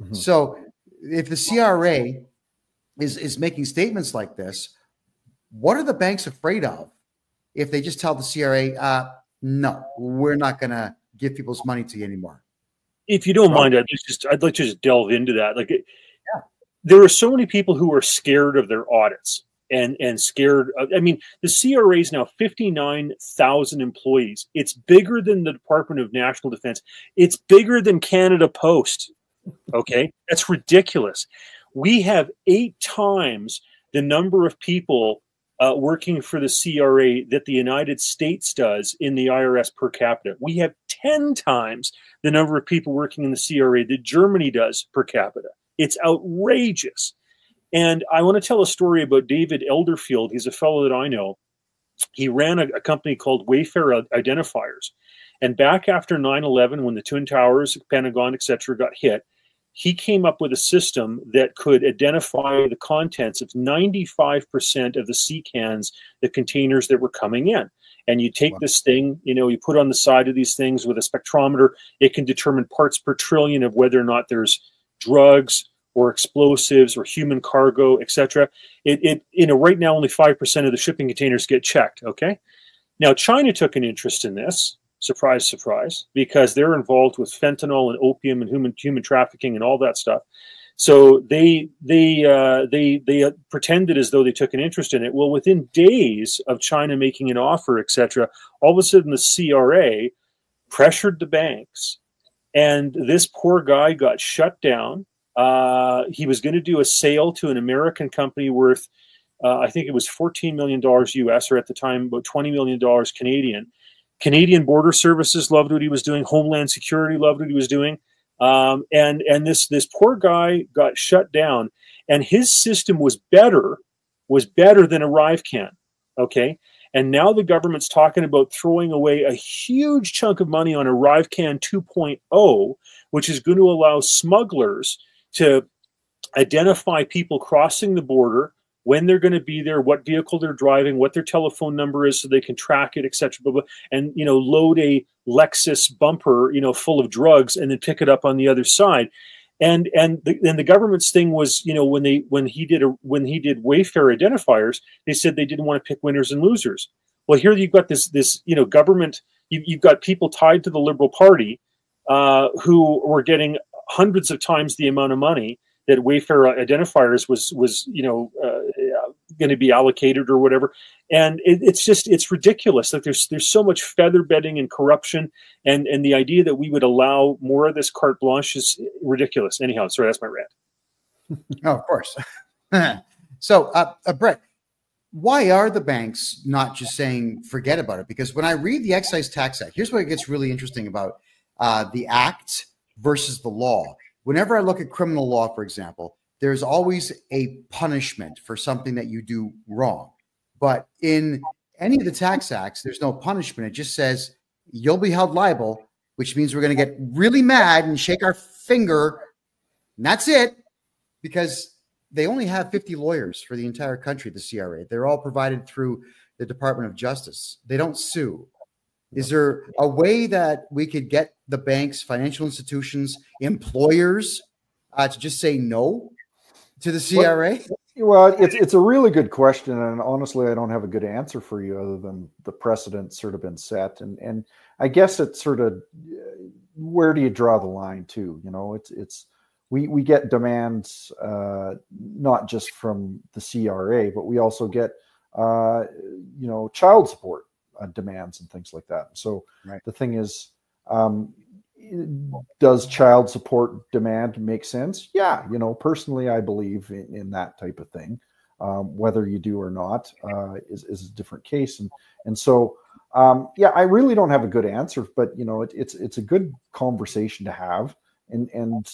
Mm-hmm. So if the CRA is making statements like this, what are the banks afraid of if they just tell the CRA, no, we're not going to give people's money to you anymore? If you don't mind, I'd like to just delve into that. There are so many people who are scared of their audits and scared of, I mean, the CRA is now 59,000 employees. It's bigger than the Department of National Defense. It's bigger than Canada Post. Okay. That's ridiculous. We have 8 times the number of people working for the CRA that the United States does in the IRS per capita. We have 10 times the number of people working in the CRA that Germany does per capita. It's outrageous. And I want to tell a story about David Elderfield. He's a fellow that I know. He ran a company called Wayfair Identifiers. And back after 9/11, when the Twin Towers, Pentagon, etc., got hit, he came up with a system that could identify the contents of 95% of the sea cans, the containers that were coming in. And you take this thing, you put on the side of these things with a spectrometer. It can determine parts per trillion of whether or not there's drugs or explosives or human cargo, etc. Right now only 5% of the shipping containers get checked. Okay. Now China took an interest in this. Surprise, surprise, because they're involved with fentanyl and opium and human trafficking and all that stuff. So they pretended as though they took an interest in it. Well, within days of China making an offer, etc., all of a sudden the CRA pressured the banks, and this poor guy got shut down. He was going to do a sale to an American company worth, I think it was $14 million US, or at the time about $20 million Canadian. Canadian Border Services loved what he was doing. Homeland Security loved what he was doing. And this poor guy got shut down, and his system was better than ArriveCan. Okay. And now the government's talking about throwing away a huge chunk of money on ArriveCan 2.0, which is going to allow smugglers to identify people crossing the border, when they're going to be there, what vehicle they're driving, what their telephone number is so they can track it, etc. And, load a Lexus bumper, full of drugs, and then pick it up on the other side. And the government's thing was, when he did Wayfair identifiers, they said they didn't want to pick winners and losers. Well, here you've got this government, you've got people tied to the Liberal Party who were getting hundreds of times the amount of money that Wayfair identifiers was going to be allocated or whatever. And it's ridiculous. Like there's so much feather bedding and corruption, and the idea that we would allow more of this carte blanche is ridiculous. Anyhow, sorry, that's my rant. Oh, of course. So, Brett, why are the banks not just saying forget about it? Because when I read the Excise Tax Act, here's what gets really interesting about the act versus the law. Whenever I look at criminal law, for example, there's always a punishment for something that you do wrong. But in any of the tax acts, there's no punishment. It just says you'll be held liable, which means we're going to get really mad and shake our finger. And that's it, because they only have 50 lawyers for the entire country, the CRA. They're all provided through the Department of Justice. They don't sue. Is there a way that we could get the banks, financial institutions, employers to just say no to the CRA? Well, it's a really good question, and honestly, I don't have a good answer for you other than the precedent's sort of been set, and I guess it's sort of where do you draw the line too? We get demands not just from the CRA, but we also get child support demands and things like that. So right. the thing is, does child support demand make sense? Yeah, personally, I believe in that type of thing. Whether you do or not is a different case, and so yeah, I really don't have a good answer, but it's a good conversation to have, and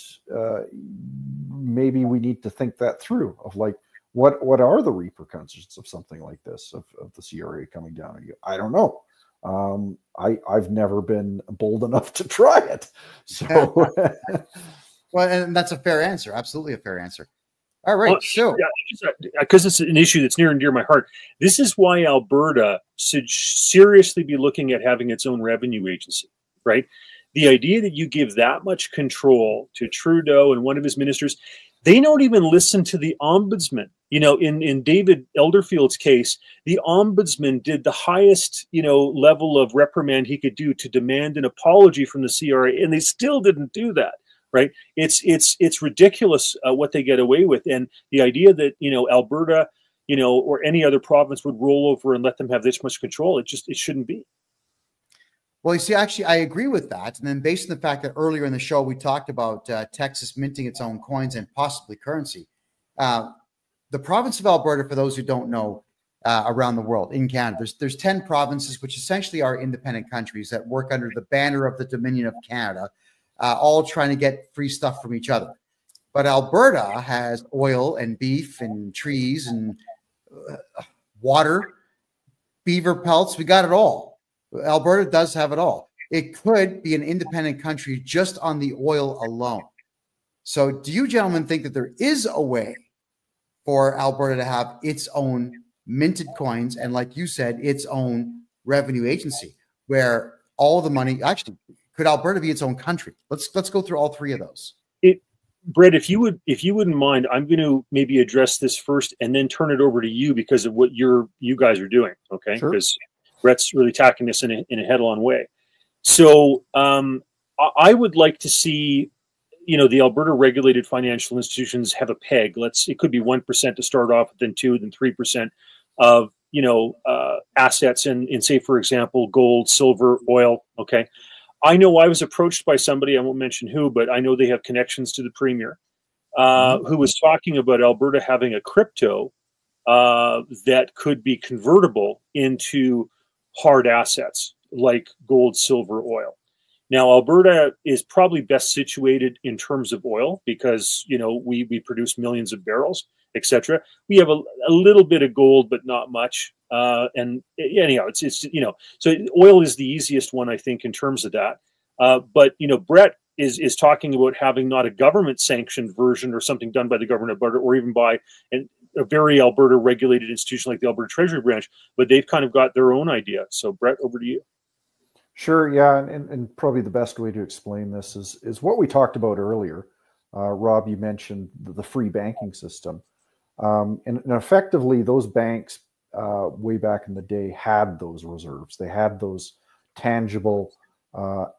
maybe we need to think that through of like what are the repercussions of something like this of the CRA coming down? I don't know. I've never been bold enough to try it. So, well, and that's a fair answer. Absolutely a fair answer. All right. So, because it's an issue that's near and dear to my heart, this is why Alberta should seriously be looking at having its own revenue agency, right? The idea that you give that much control to Trudeau and one of his ministers, they don't even listen to the ombudsman. In David Elderfield's case, the ombudsman did the highest, level of reprimand he could do to demand an apology from the CRA, and they still didn't do that. Right? It's ridiculous what they get away with, and the idea that Alberta, or any other province would roll over and let them have this much control, it shouldn't be. Well, you see, actually, I agree with that. And then based on the fact that earlier in the show, we talked about Texas minting its own coins and possibly currency. The province of Alberta, for those who don't know, around the world, in Canada, there's 10 provinces, which essentially are independent countries that work under the banner of the Dominion of Canada, all trying to get free stuff from each other. But Alberta has oil and beef and trees and water, beaver pelts. We got it all. Alberta does have it all. It could be an independent country just on the oil alone. So do you gentlemen think that there is a way for Alberta to have its own minted coins and, like you said, its own revenue agency where all the money actually could Alberta be its own country? Let's go through all three of those. Brett, if you wouldn't mind, I'm going to maybe address this first and then turn it over to you because of what you guys are doing. Okay, because sure. Brett's really tackling this in a head-on way. So I would like to see, the Alberta regulated financial institutions have a peg. It could be 1% to start off, then 2%, then 3% of assets in say, for example, gold, silver, oil. Okay. I know I was approached by somebody, I won't mention who, but I know they have connections to the Premier, who was talking about Alberta having a crypto that could be convertible into hard assets like gold, silver, oil. Now, Alberta is probably best situated in terms of oil because, we produce millions of barrels, etc. We have a little bit of gold, but not much. And anyhow, so oil is the easiest one, I think, in terms of that. But Brett is talking about having not a government sanctioned version or something done by the government of Alberta or even by a very Alberta regulated institution like the Alberta Treasury Branch, but they've kind of got their own idea. So Brett, over to you. Sure. Yeah. And probably the best way to explain this is what we talked about earlier. Rob, you mentioned the free banking system. And effectively, those banks way back in the day had those reserves. They had those tangible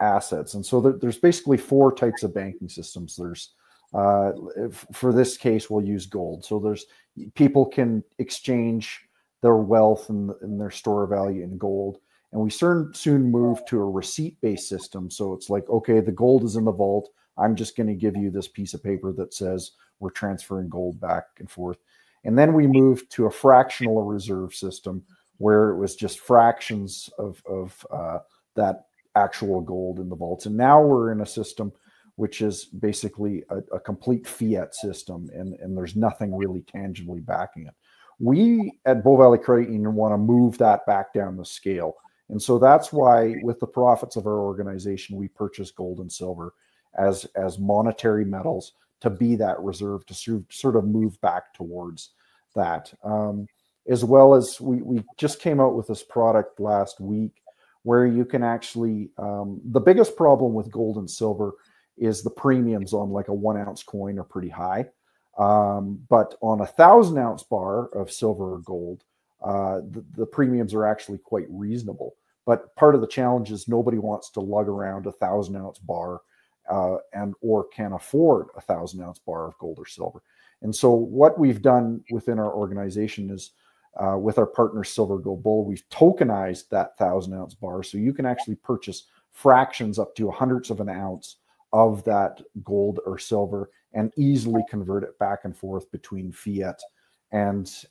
assets. And so there's basically four types of banking systems. There's, for this case, we'll use gold. So there's people can exchange their wealth and their store value in gold. And we soon move to a receipt-based system. So it's like, okay, the gold is in the vault. I'm just going to give you this piece of paper that says we're transferring gold back and forth. And then we moved to a fractional reserve system where it was just fractions of that actual gold in the vaults. And now we're in a system which is basically a complete fiat system, and there's nothing really tangibly backing it. We at Bow Valley Credit Union want to move that back down the scale. And so that's why with the profits of our organization, we purchase gold and silver as monetary metals to be that reserve, to sort of move back towards that. As well as we just came out with this product last week where you can actually, the biggest problem with gold and silver is the premiums on like a 1 ounce coin are pretty high. But on a 1,000-ounce bar of silver or gold, the premiums are actually quite reasonable. But part of the challenge is nobody wants to lug around a 1,000-ounce bar or can afford a 1,000-ounce bar of gold or silver. And so what we've done within our organization is with our partner Silver Gold Bull, we've tokenized that 1,000-ounce bar, so you can actually purchase fractions up to hundredths of an ounce of that gold or silver and easily convert it back and forth between fiat and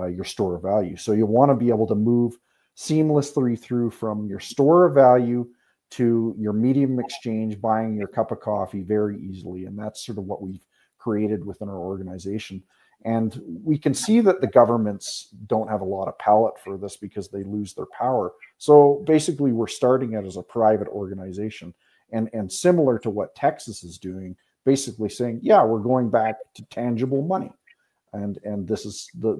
your store of value. So you want to be able to move seamlessly through from your store of value to your medium exchange, buying your cup of coffee very easily. And that's sort of what we've created within our organization. And we can see that the governments don't have a lot of palate for this because they lose their power. So basically, we're starting it as a private organization, and similar to what Texas is doing, basically saying, yeah, we're going back to tangible money. And this is the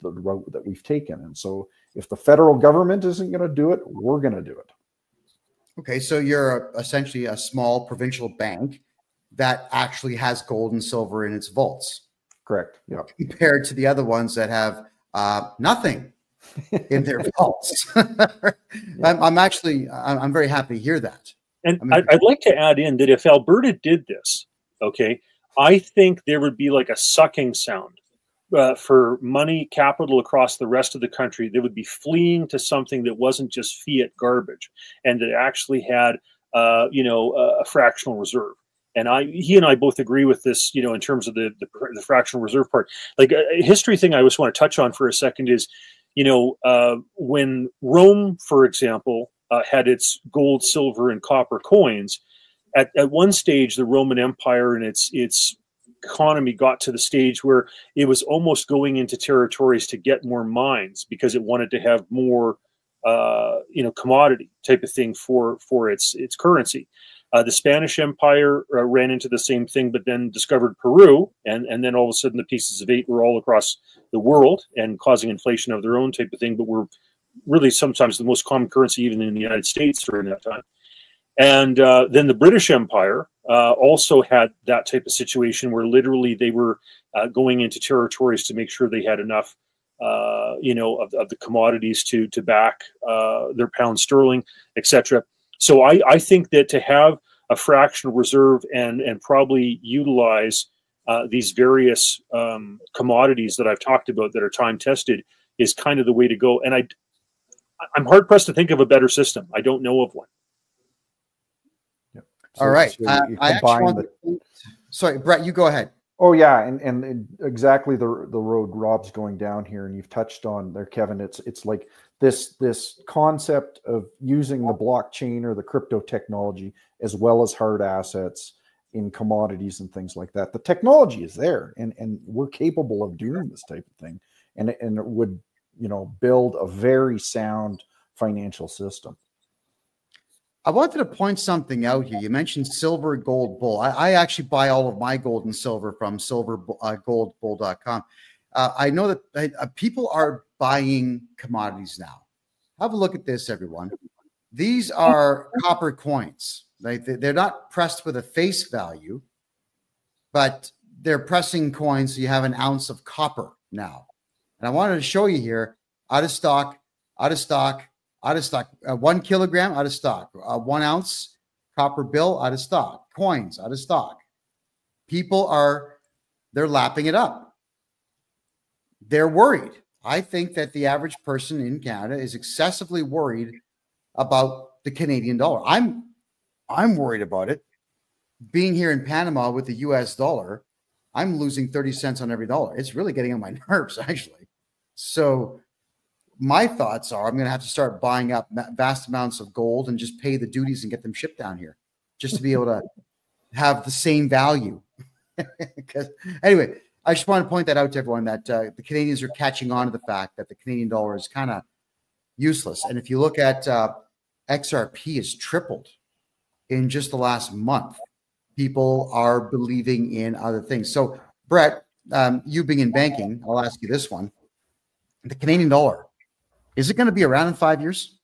route that we've taken. And so if the federal government isn't going to do it, we're going to do it. Okay, so you're essentially a small provincial bank that actually has gold and silver in its vaults. Correct. Yeah. Compared to the other ones that have nothing in their vaults. I'm very happy to hear that. And I'd like to add in that if Alberta did this, okay, I think there would be like a sucking sound for money capital across the rest of the country. They would be fleeing to something that wasn't just fiat garbage and that actually had, a fractional reserve. And he and I both agree with this, in terms of the fractional reserve part. Like a history thing I just want to touch on for a second is, when Rome, for example, had its gold, silver, and copper coins, at one stage, the Roman Empire and its economy got to the stage where it was almost going into territories to get more mines because it wanted to have more, commodity type of thing for its currency. The Spanish Empire ran into the same thing, but then discovered Peru, and then all of a sudden the pieces of eight were all across the world and causing inflation of their own type of thing, but were really sometimes the most common currency even in the United States during that time. And then the British Empire also had that type of situation where literally they were going into territories to make sure they had enough of the commodities to back their pound sterling, etc. So I think that to have a fractional reserve and probably utilize these various commodities that I've talked about that are time tested is kind of the way to go. And I'm hard pressed to think of a better system. I don't know of one. Yep. All right. I actually want sorry, Brett, you go ahead. Oh yeah, and exactly the road Rob's going down here, and you've touched on there, Kevin. It's like this concept of using the blockchain or the crypto technology as well as hard assets in commodities and things like that. The technology is there, and we're capable of doing this type of thing, and it would build a very sound financial system. I wanted to point something out here. You mentioned Silver Gold Bull. I actually buy all of my gold and silver from silvergoldbull.com. I know that people are buying commodities now. Have a look at this, everyone. These are copper coins. They're not pressed with a face value, but they're pressing coins so you have an ounce of copper now. And I wanted to show you here, out of stock, out of stock, out of stock, 1 kilogram out of stock, 1 ounce copper bill out of stock, coins out of stock. People they're lapping it up. They're worried. I think that the average person in Canada is excessively worried about the Canadian dollar. I'm worried about it. Being here in Panama with the US dollar, I'm losing 30 cents on every dollar. It's really getting on my nerves, actually. So my thoughts are I'm going to have to start buying up vast amounts of gold and just pay the duties and get them shipped down here just to be able to have the same value. Anyway, I just want to point that out to everyone that the Canadians are catching on to the fact that the Canadian dollar is kind of useless. And if you look at XRP has tripled in just the last month. People are believing in other things. So, Brett, you being in banking, I'll ask you this one. The Canadian dollar, is it going to be around in 5 years?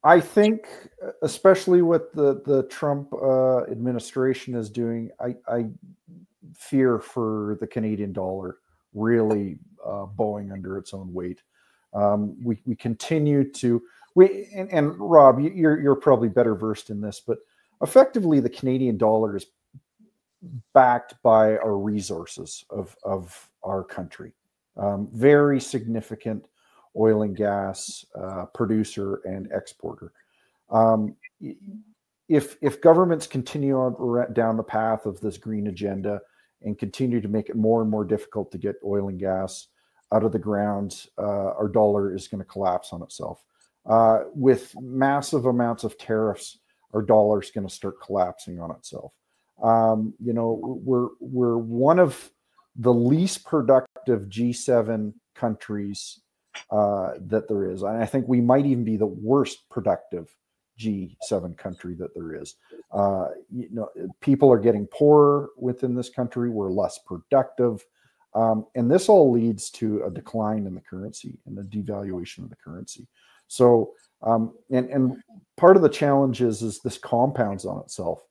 I think, especially what the Trump administration is doing, I fear for the Canadian dollar really bowing under its own weight. We continue to and Rob, you're probably better versed in this, but effectively the Canadian dollar backed by our resources of our country. Very significant oil and gas producer and exporter. If governments continue on down the path of this green agenda and continue to make it more and more difficult to get oil and gas out of the ground, our dollar is going to collapse on itself. With massive amounts of tariffs, our dollar is going to start collapsing on itself. You know, we're one of the least productive G7 countries that there is. And I think we might even be the worst productive G7 country that there is. You know, people are getting poorer within this country. We're less productive. And this all leads to a decline in the currency and the devaluation of the currency. So, and part of the challenge is this compounds on itself.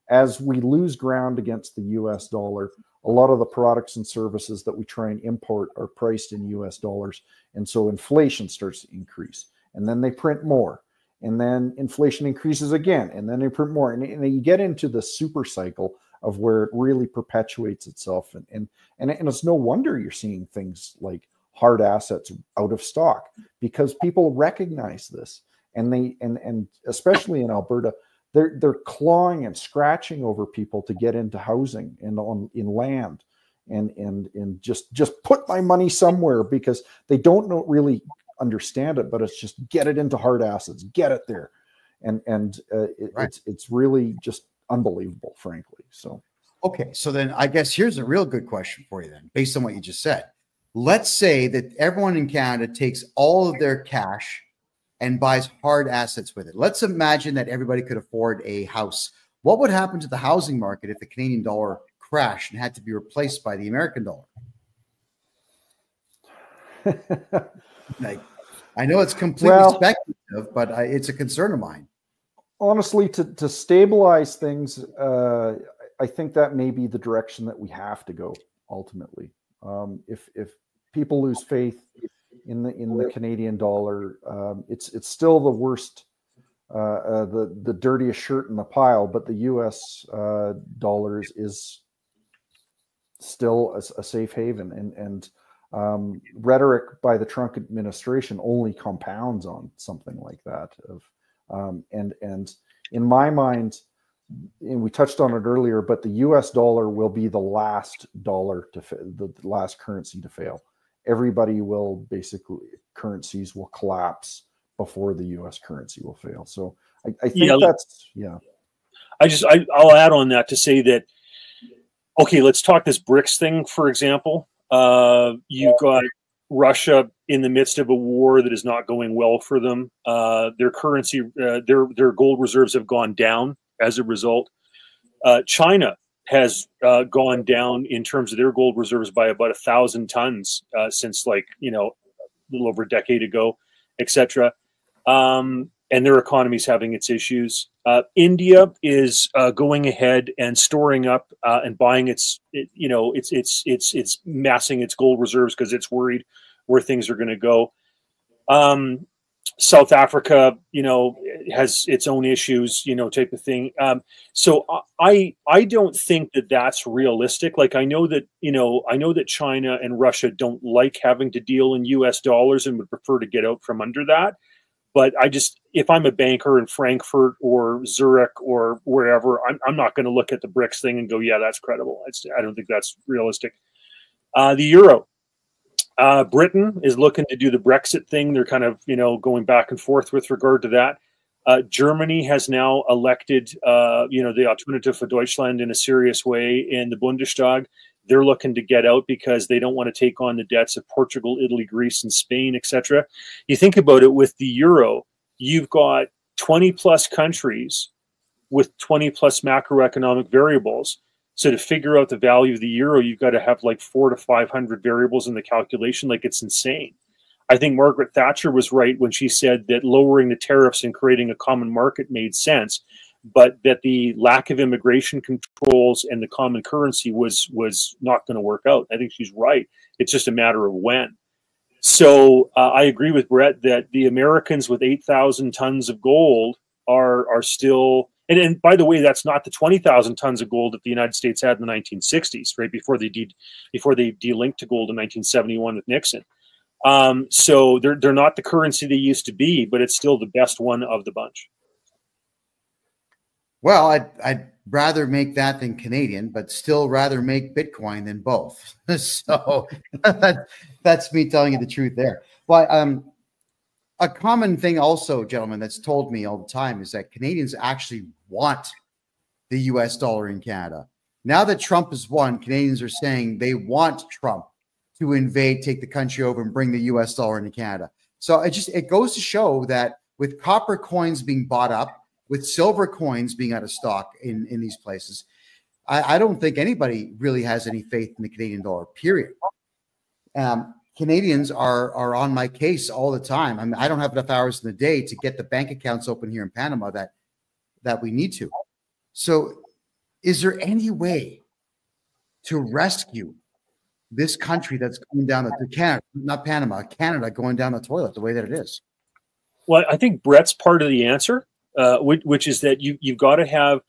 As we lose ground against the US dollar, a lot of the products and services that we try and import are priced in US dollars. And so inflation starts to increase. And then they print more. And then inflation increases again. And then they print more. And you get into the super cycle of where it really perpetuates itself. And it's no wonder you're seeing things like hard assets out of stock, because people recognize this. And especially in Alberta, they're clawing and scratching over people to get into housing and in land, and just put my money somewhere, because they don't really understand it, but it's just get it into hard assets, get it there, right. It's really just unbelievable, frankly. So okay, so then I guess here's a real good question for you then, based on what you just said. Let's say that everyone in Canada takes all of their cash and buys hard assets with it. Let's imagine that everybody could afford a house. What would happen to the housing market if the Canadian dollar crashed and had to be replaced by the American dollar? Like, I know it's completely speculative, but it's a concern of mine. Honestly, to stabilize things, I think that may be the direction that we have to go ultimately. If people lose faith in the Canadian dollar, it's still the worst, the dirtiest shirt in the pile, but the US dollar is still a safe haven, and rhetoric by the Trump administration only compounds on something like that. And in my mind, and we touched on it earlier, but the US dollar will be the last dollar the last currency to fail. Everybody will currencies will collapse before the US currency will fail. So I think I'll add on that to say that, okay, let's talk this BRICS thing, for example. You've got Russia in the midst of a war that is not going well for them. Their currency, their gold reserves have gone down as a result. China has gone down in terms of their gold reserves by about 1,000 tons since, like, you know, a little over a decade ago, etc. And their economy is having its issues. India is going ahead and storing up and buying it's massing its gold reserves because it's worried where things are going to go. South Africa, you know, has its own issues, you know, type of thing. So I don't think that that's realistic. Like, I know that China and Russia don't like having to deal in US dollars and would prefer to get out from under that. But if I'm a banker in Frankfurt or Zurich or wherever, I'm not going to look at the BRICS thing and go, yeah, that's credible. I don't think that's realistic. The euro. Britain is looking to do the Brexit thing. They're kind of, you know, going back and forth with regard to that. Germany has now elected, the Alternative for Deutschland in a serious way in the Bundestag. They're looking to get out because they don't want to take on the debts of Portugal, Italy, Greece, and Spain, etc. You think about it, with the euro, you've got 20 plus countries with 20 plus macroeconomic variables. So to figure out the value of the euro, you've got to have like 400 to 500 variables in the calculation. Like, it's insane. I think Margaret Thatcher was right when she said that lowering the tariffs and creating a common market made sense, but that the lack of immigration controls and the common currency was not going to work out. I think she's right. It's just a matter of when. So I agree with Brett that the Americans with 8,000 tons of gold are still And by the way, that's not the 20,000 tons of gold that the United States had in the 1960s, right before they delinked to gold in 1971 with Nixon. So they're not the currency they used to be, but it's still the best one of the bunch. Well, I'd rather make that than Canadian, but still rather make Bitcoin than both. So that's me telling you the truth there. But a common thing also, gentlemen, that's told me all the time is that Canadians actually want the US dollar in Canada. Now that Trump has won, Canadians are saying they want Trump to invade, take the country over, and bring the US dollar into Canada. So it goes to show that with copper coins being bought up, with silver coins being out of stock in these places, I don't think anybody really has any faith in the Canadian dollar, period. Canadians are on my case all the time. I mean, I don't have enough hours in the day to get the bank accounts open here in Panama that we need to. So is there any way to rescue this country that's going down the Canada, not Panama, Canada going down the toilet the way that it is? Well, I think Brett's part of the answer, which is that you've got to have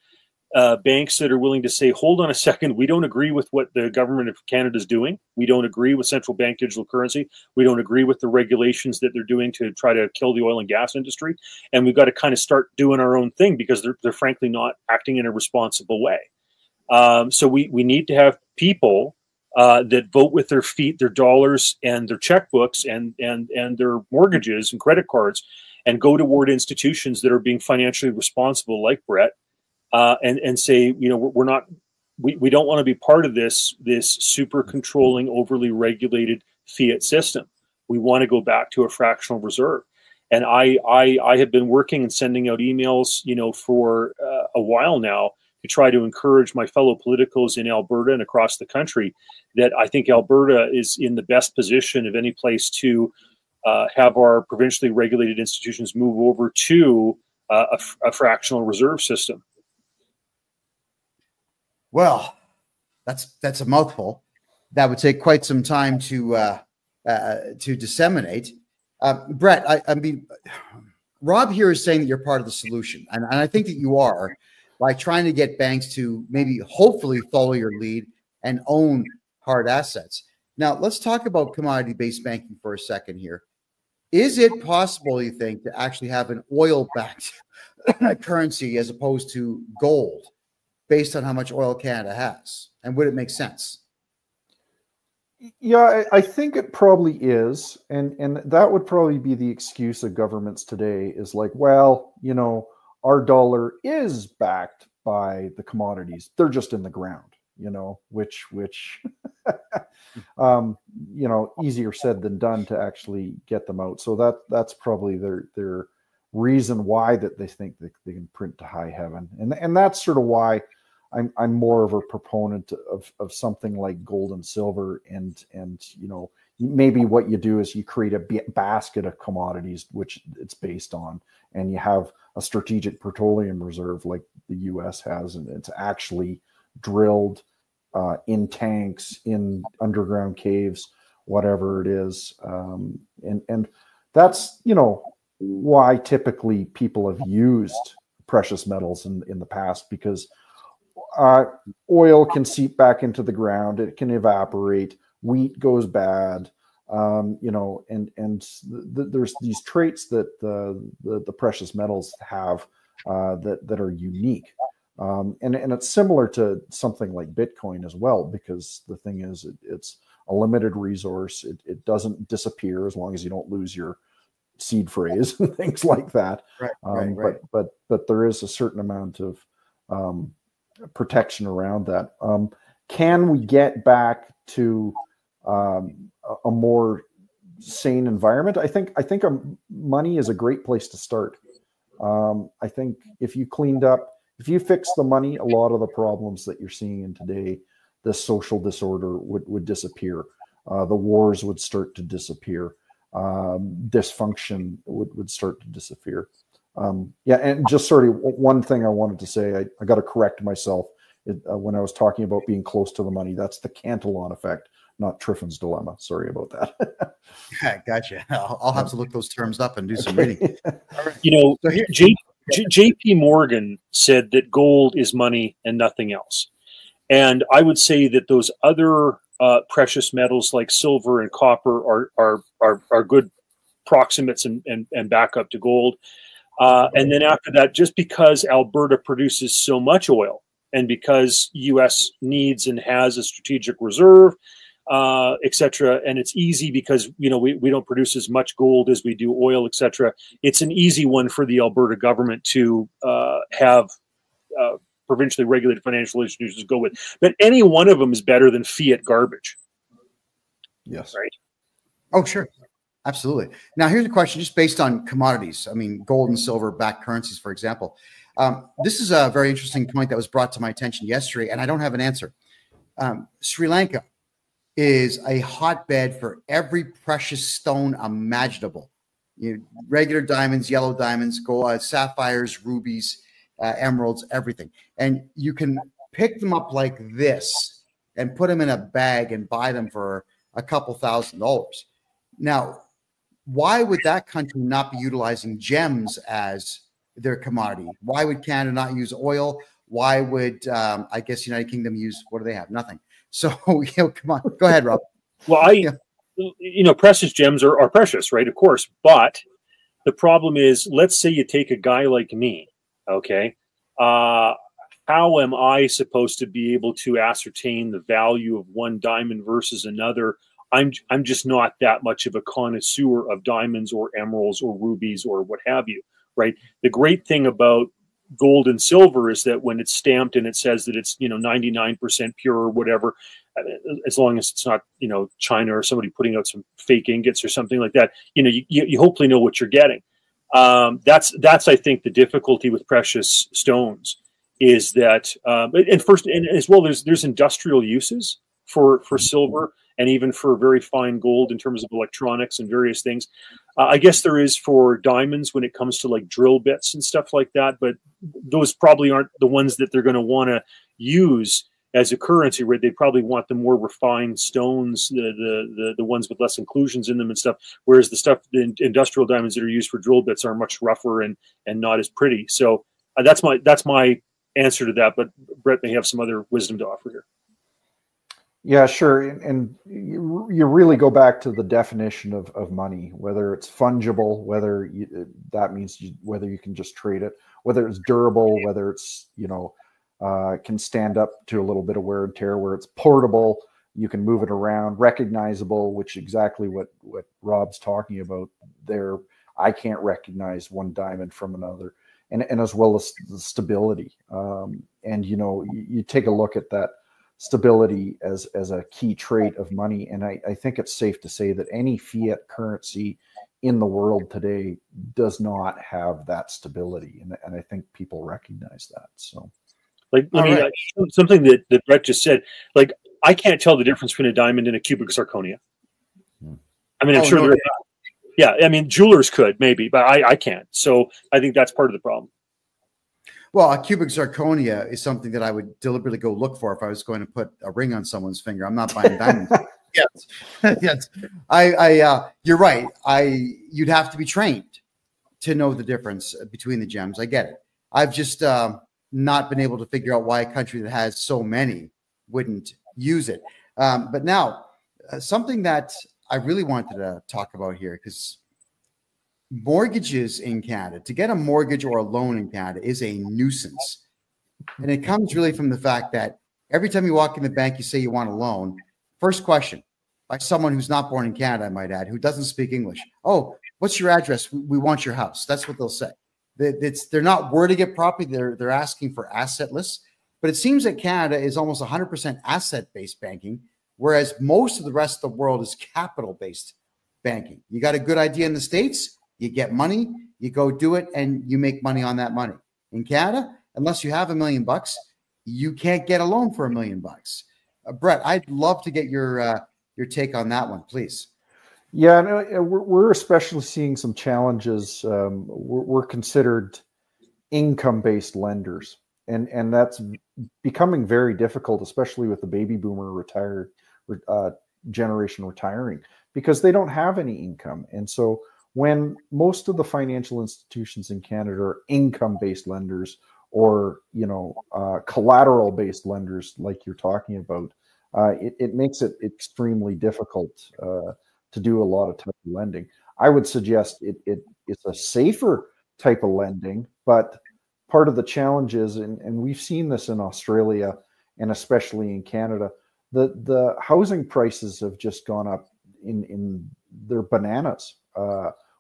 banks that are willing to say, hold on a second, we don't agree with what the government of Canada is doing. We don't agree with central bank digital currency. We don't agree with the regulations that they're doing to try to kill the oil and gas industry. And we've got to kind of start doing our own thing because they're frankly not acting in a responsible way. So we need to have people that vote with their feet, their dollars and their checkbooks and their mortgages and credit cards, and go toward institutions that are being financially responsible, like Brett, and say, you know, we don't want to be part of this super controlling, overly regulated fiat system. We want to go back to a fractional reserve. And I have been working and sending out emails, you know, for a while now to try to encourage my fellow politicos in Alberta and across the country that I think Alberta is in the best position of any place to have our provincially regulated institutions move over to a fractional reserve system. Well, that's a mouthful. That would take quite some time to disseminate. Brett, I mean, Rob here is saying that you're part of the solution, and I think that you are, by trying to get banks to maybe hopefully follow your lead and own hard assets. Now, let's talk about commodity-based banking for a second here. Is it possible, you think, to actually have an oil-backed currency as opposed to gold based on how much oil Canada has? And would it make sense? Yeah, I think it probably is. And that would probably be the excuse of governments today is like, well, you know, our dollar is backed by the commodities. They're just in the ground, you know, which you know, easier said than done to actually get them out. So that's probably their reason why that they think that they can print to high heaven. And that's sort of why I'm more of a proponent of something like gold and silver, and you know, maybe what you do is you create a basket of commodities which it's based on, and you have a strategic petroleum reserve like the US has, and it's actually drilled in tanks, in underground caves, whatever it is. And that's, you know, why typically people have used precious metals in the past, because oil can seep back into the ground, it can evaporate, wheat goes bad, you know, and there's these traits that the precious metals have that are unique. And it's similar to something like Bitcoin as well, because the thing is, it's a limited resource. It doesn't disappear as long as you don't lose your seed phrase and things like that. Right. But there is a certain amount of protection around that. Can we get back to a more sane environment? I think money is a great place to start. I think if you fix the money, a lot of the problems that you're seeing in today, this social disorder would disappear. The wars would start to disappear. Dysfunction would start to disappear. Yeah, and just sort of one thing I wanted to say, I got to correct myself. When I was talking about being close to the money, that's the Cantillon effect, not Triffin's dilemma. Sorry about that. Yeah, gotcha. I'll have to look those terms up and do some reading. You know, so here, JP Morgan said that gold is money and nothing else. And I would say that those other precious metals like silver and copper are good proximates and backup to gold. And then after that, just because Alberta produces so much oil and because U.S. needs and has a strategic reserve, et cetera, and it's easy because, you know, we don't produce as much gold as we do oil, et cetera. It's an easy one for the Alberta government to have provincially regulated financial institutions go with. But any one of them is better than fiat garbage. Yes. Right. Oh, sure. Absolutely. Now, here's a question just based on commodities. I mean, gold and silver backed currencies, for example. This is a very interesting point that was brought to my attention yesterday, and I don't have an answer. Sri Lanka is a hotbed for every precious stone imaginable. Regular diamonds, yellow diamonds, gold, sapphires, rubies, emeralds, everything. And you can pick them up like this and put them in a bag and buy them for a couple $1,000s. Now, why would that country not be utilizing gems as their commodity? Why would Canada not use oil? Why would, I guess, United Kingdom use, what do they have? Nothing. So, come on, go ahead, Rob. Well, precious gems are precious, right? Of course. But the problem is, let's say you take a guy like me, okay? How am I supposed to be able to ascertain the value of one diamond versus another? I'm just not that much of a connoisseur of diamonds or emeralds or rubies or what have you, right? The great thing about gold and silver is that when it's stamped and it says that it's 99% pure or whatever, as long as it's not China or somebody putting out some fake ingots or something like that, you hopefully know what you're getting. That's I think the difficulty with precious stones is that and as well there's industrial uses for silver and even for very fine gold in terms of electronics and various things. I guess there is for diamonds when it comes to like drill bits and stuff like that, but those probably aren't the ones that they're going to want to use as a currency, right? They probably want the more refined stones, the ones with less inclusions in them and stuff. Whereas the industrial diamonds that are used for drill bits are much rougher and not as pretty. So that's my answer to that. But Brett may have some other wisdom to offer here. Yeah, sure. And you really go back to the definition of money, whether it's fungible, whether that means whether you can just trade it, whether it's durable, whether it's, can stand up to a little bit of wear and tear, where it's portable, you can move it around, recognizable, which exactly what Rob's talking about there. I can't recognize one diamond from another, and as well as the stability. And, you take a look at that stability as a key trait of money. And I think it's safe to say that any fiat currency in the world today does not have that stability. And I think people recognize that. So something that Brett just said, like, I can't tell the difference between a diamond and a cubic zirconia. I mean, I'm sure there. Yeah. I mean, jewelers could maybe, but I can't. So I think that's part of the problem. Well, a cubic zirconia is something that I would deliberately go look for if I was going to put a ring on someone's finger. I'm not buying diamonds. Yes. You're right. You'd have to be trained to know the difference between the gems. I get it. I've just not been able to figure out why a country that has so many wouldn't use it. But now, something that I really wanted to talk about here, because mortgages in Canada, to get a mortgage or a loan in Canada is a nuisance. And it comes really from the fact that every time you walk in the bank, you say you want a loan. First question by someone who's not born in Canada, I might add, who doesn't speak English. Oh, what's your address? We want your house. That's what they'll say. They're not wording it properly. They're asking for asset lists. But it seems that Canada is almost 100% asset-based banking, whereas most of the rest of the world is capital-based banking. You got a good idea in the States, you get money, you go do it, and you make money on that money. In Canada, unless you have $1 million, you can't get a loan for $1 million. Brett, I'd love to get your take on that one, please. Yeah, no, we're especially seeing some challenges. We're considered income-based lenders, and that's becoming very difficult, especially with the baby boomer generation retiring, because they don't have any income. And so when most of the financial institutions in Canada are income-based lenders, or collateral-based lenders like you're talking about, it makes it extremely difficult to do a lot of type of lending. I would suggest it's a safer type of lending, but part of the challenge is, and we've seen this in Australia and especially in Canada, the housing prices have just gone up in their bananas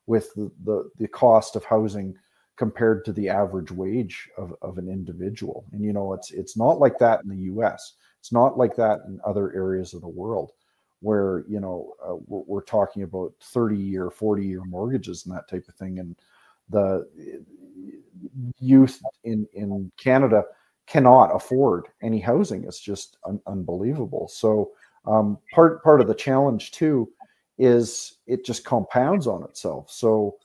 with the cost of housing compared to the average wage of an individual. And it's not like that in the US. It's not like that in other areas of the world where we're talking about 30-year, 40-year mortgages and that type of thing. And the youth in Canada cannot afford any housing. It's just unbelievable. So part of the challenge too is it just compounds on itself. So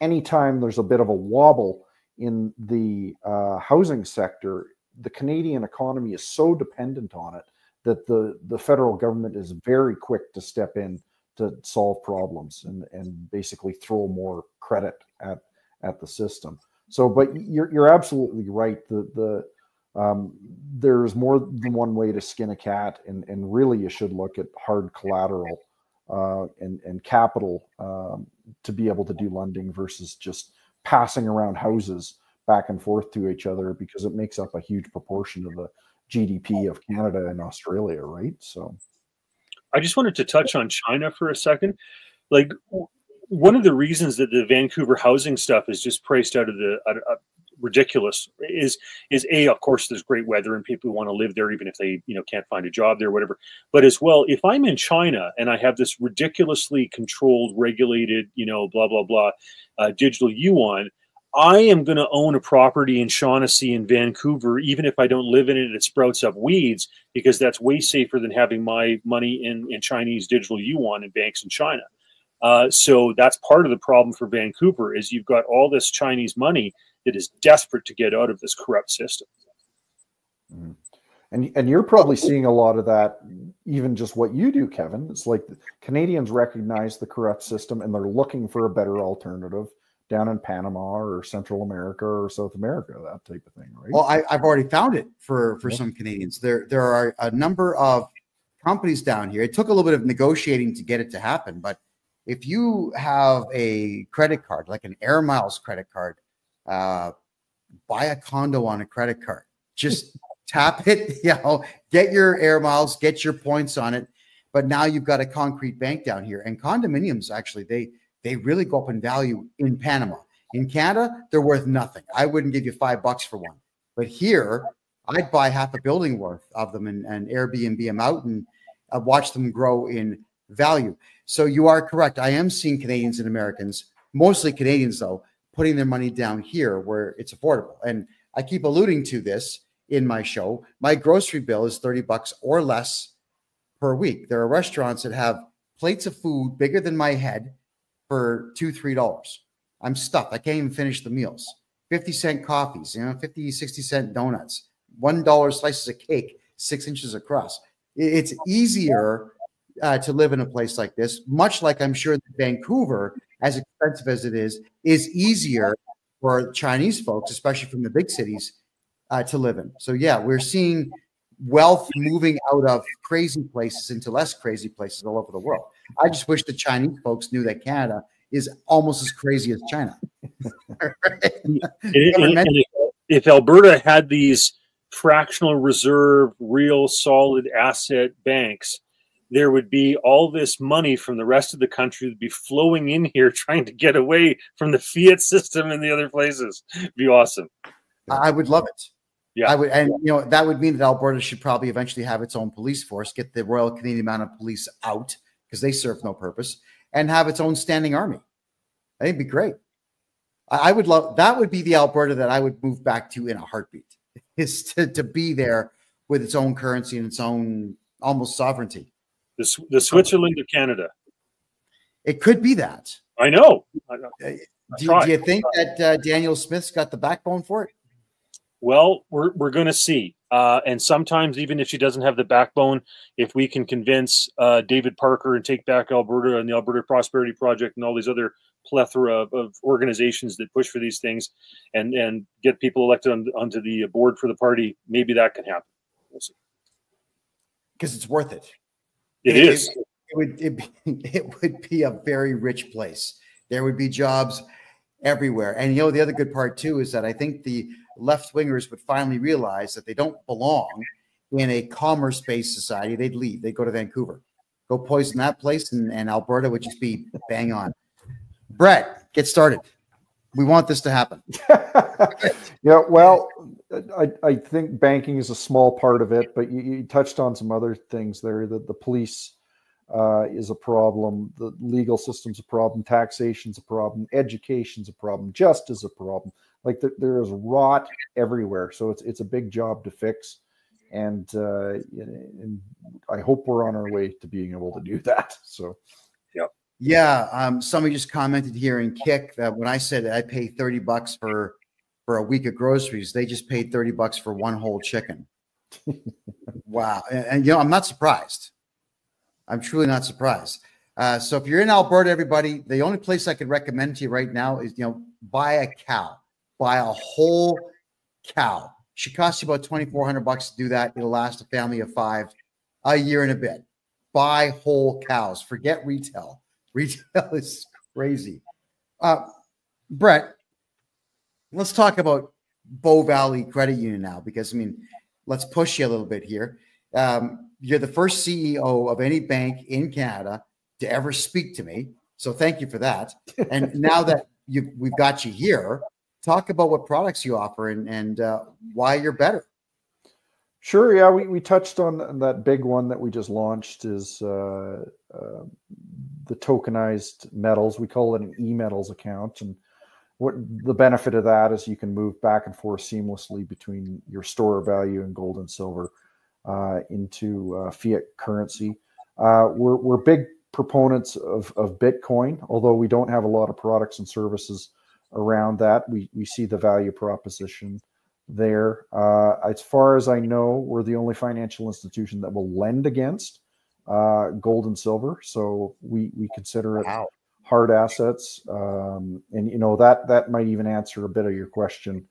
anytime there's a bit of a wobble in the housing sector, the Canadian economy is so dependent on it that the federal government is very quick to step in to solve problems and basically throw more credit at the system. So, but you're absolutely right. There's more than one way to skin a cat, and really you should look at hard collateral and capital to be able to do lending versus just passing around houses back and forth to each other, because it makes up a huge proportion of the GDP of Canada and Australia, right? So I just wanted to touch on China for a second. Like, one of the reasons that the Vancouver housing stuff is just priced out of the ridiculous is of course there's great weather and people want to live there even if they can't find a job there or whatever. But as well, if I'm in China and I have this ridiculously controlled, regulated, blah blah blah digital yuan, I am going to own a property in Shaughnessy in Vancouver, even if I don't live in it and it sprouts up weeds, because that's way safer than having my money in Chinese digital yuan in banks in China. So that's part of the problem for Vancouver, is you've got all this Chinese money that is desperate to get out of this corrupt system. Mm-hmm. And you're probably seeing a lot of that, even just what you do, Kevin. It's like Canadians recognize the corrupt system and they're looking for a better alternative down in Panama or Central America or South America, that type of thing, right? Well, I've already found it for some Canadians. There are a number of companies down here. It took a little bit of negotiating to get it to happen, but if you have a credit card, like an Air Miles credit card, buy a condo on a credit card. Just tap it, get your Air Miles, get your points on it. But now you've got a concrete bank down here. And condominiums, actually, they really go up in value in Panama. In Canada, they're worth nothing. I wouldn't give you $5 for one. But here, I'd buy half a building worth of them and Airbnb them out and watch them grow in value. So you are correct. I am seeing Canadians and Americans, mostly Canadians though, putting their money down here where it's affordable. And I keep alluding to this in my show. My grocery bill is $30 or less per week. There are restaurants that have plates of food bigger than my head for $2, $3. I'm stuffed. I can't even finish the meals. 50-cent coffees, 50, 60-cent donuts, $1 slices of cake, 6 inches across. It's easier to live in a place like this, much like I'm sure that Vancouver, as expensive as it is easier for Chinese folks, especially from the big cities, to live in. So yeah, we're seeing wealth moving out of crazy places into less crazy places all over the world. I just wish the Chinese folks knew that Canada is almost as crazy as China. If Alberta had these fractional reserve, real solid asset banks, there would be all this money from the rest of the country that would be flowing in here trying to get away from the fiat system in the other places. It'd be awesome. I would love it. Yeah, I would, and that would mean that Alberta should probably eventually have its own police force, get the Royal Canadian Mounted Police out because they serve no purpose, and have its own standing army. I think it'd be great. I would love that. Would be the Alberta that I would move back to in a heartbeat. Is to be there with its own currency and its own almost sovereignty. The Switzerland of Canada. It could be that. I know. Do you think that Daniel Smith's got the backbone for it? Well, we're going to see. And sometimes, even if she doesn't have the backbone, if we can convince David Parker and take back Alberta and the Alberta Prosperity Project and all these other plethora of organizations that push for these things, and get people elected onto the board for the party, maybe that can happen. We'll see. Because it's worth it. It is. It would be a very rich place. There would be jobs everywhere. And the other good part too is that I think the left wingers would finally realize that they don't belong in a commerce-based society. They'd leave. They'd go to Vancouver, go poison that place, and Alberta would just be bang on. Brett, get started. We want this to happen. Yeah, well, I think banking is a small part of it, but you touched on some other things there. That the police is a problem, the legal system's a problem, taxation's a problem, education's a problem, justice is a problem. Like there is rot everywhere, so it's a big job to fix, and I hope we're on our way to being able to do that. So, yeah. Yeah, somebody just commented here in Kick that when I said I pay $30 for a week of groceries, they just paid $30 for one whole chicken. Wow. And I'm not surprised. I'm truly not surprised. So if you're in Alberta, everybody, the only place I could recommend to you right now is, buy a cow, buy a whole cow. Should cost you about $2,400 to do that. It'll last a family of 5 a year and a bit. Buy whole cows. Forget retail. Retail is crazy. Brett, let's talk about Bow Valley Credit Union now, because, let's push you a little bit here. You're the first CEO of any bank in Canada to ever speak to me. So thank you for that. And now that we've got you here, talk about what products you offer and why you're better. Sure. Yeah, we touched on that big one that we just launched is the tokenized metals. We call it an e-metals account. And what the benefit of that is you can move back and forth seamlessly between your store of value and gold and silver into fiat currency. We're big proponents of Bitcoin, although we don't have a lot of products and services around that. We see the value proposition there. As far as I know, we're the only financial institution that will lend against gold and silver. So we consider it hard assets. And that might even answer a bit of your question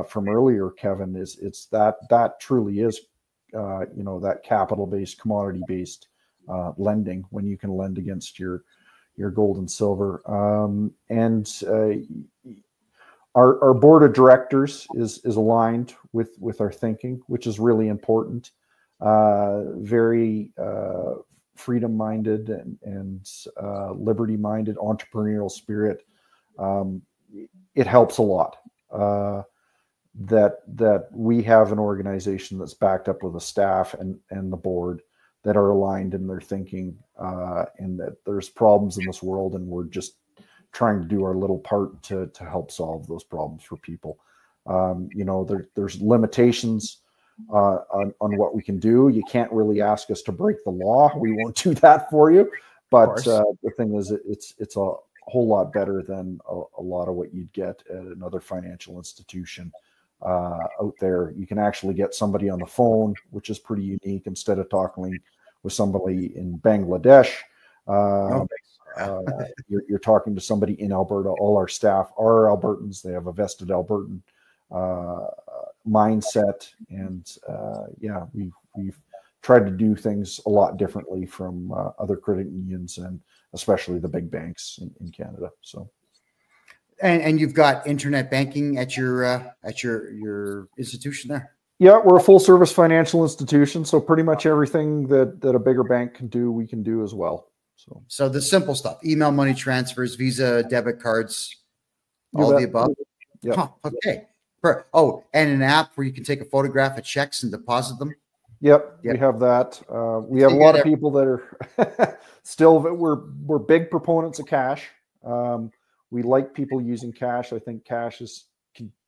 from earlier, Kevin, it's that truly is that capital-based, commodity-based lending, when you can lend against your gold and silver. Our board of directors is aligned with our thinking, which is really important. Very freedom-minded and liberty-minded, entrepreneurial spirit. It helps a lot that we have an organization that's backed up with a staff and the board that are aligned in their thinking, and that there's problems in this world, and we're just trying to do our little part to help solve those problems for people. There's limitations on what we can do. You can't really ask us to break the law. We won't do that for you. But the thing is, it's a whole lot better than a lot of what you'd get at another financial institution out there. You can actually get somebody on the phone, which is pretty unique, instead of talking with somebody in Bangladesh. You're talking to somebody in Alberta. All our staff are Albertans. They have a vested Albertan mindset, and we've tried to do things a lot differently from other credit unions, and especially the big banks in Canada. So, and you've got internet banking at your institution there. Yeah, we're a full service financial institution, so pretty much everything that a bigger bank can do, we can do as well. So the simple stuff: email money transfers, Visa, debit cards, all the above. Yeah. Huh, okay. And an app where you can take a photograph of checks and deposit them. Yep. We have that. We have a lot of people that are still. We're big proponents of cash. We like people using cash. I think cash is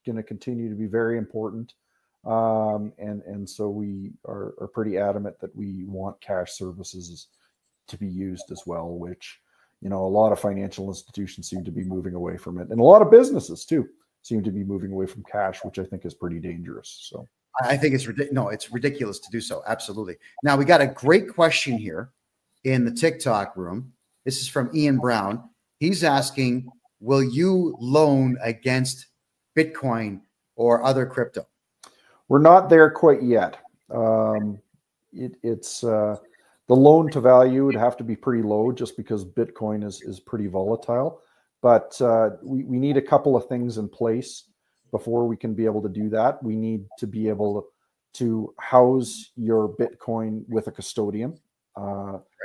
going to continue to be very important. And so we are pretty adamant that we want cash services to be used as well, which, a lot of financial institutions seem to be moving away from it. And a lot of businesses too seem to be moving away from cash, which I think is pretty dangerous. So I think it's ridiculous to do so. Absolutely. Now we got a great question here in the TikTok room. This is from Ian Brown. He's asking, will you loan against Bitcoin or other crypto? We're not there quite yet. It's the loan to value would have to be pretty low just because Bitcoin is pretty volatile. But we need a couple of things in place before we can be able to do that. We need to be able to house your Bitcoin with a custodian.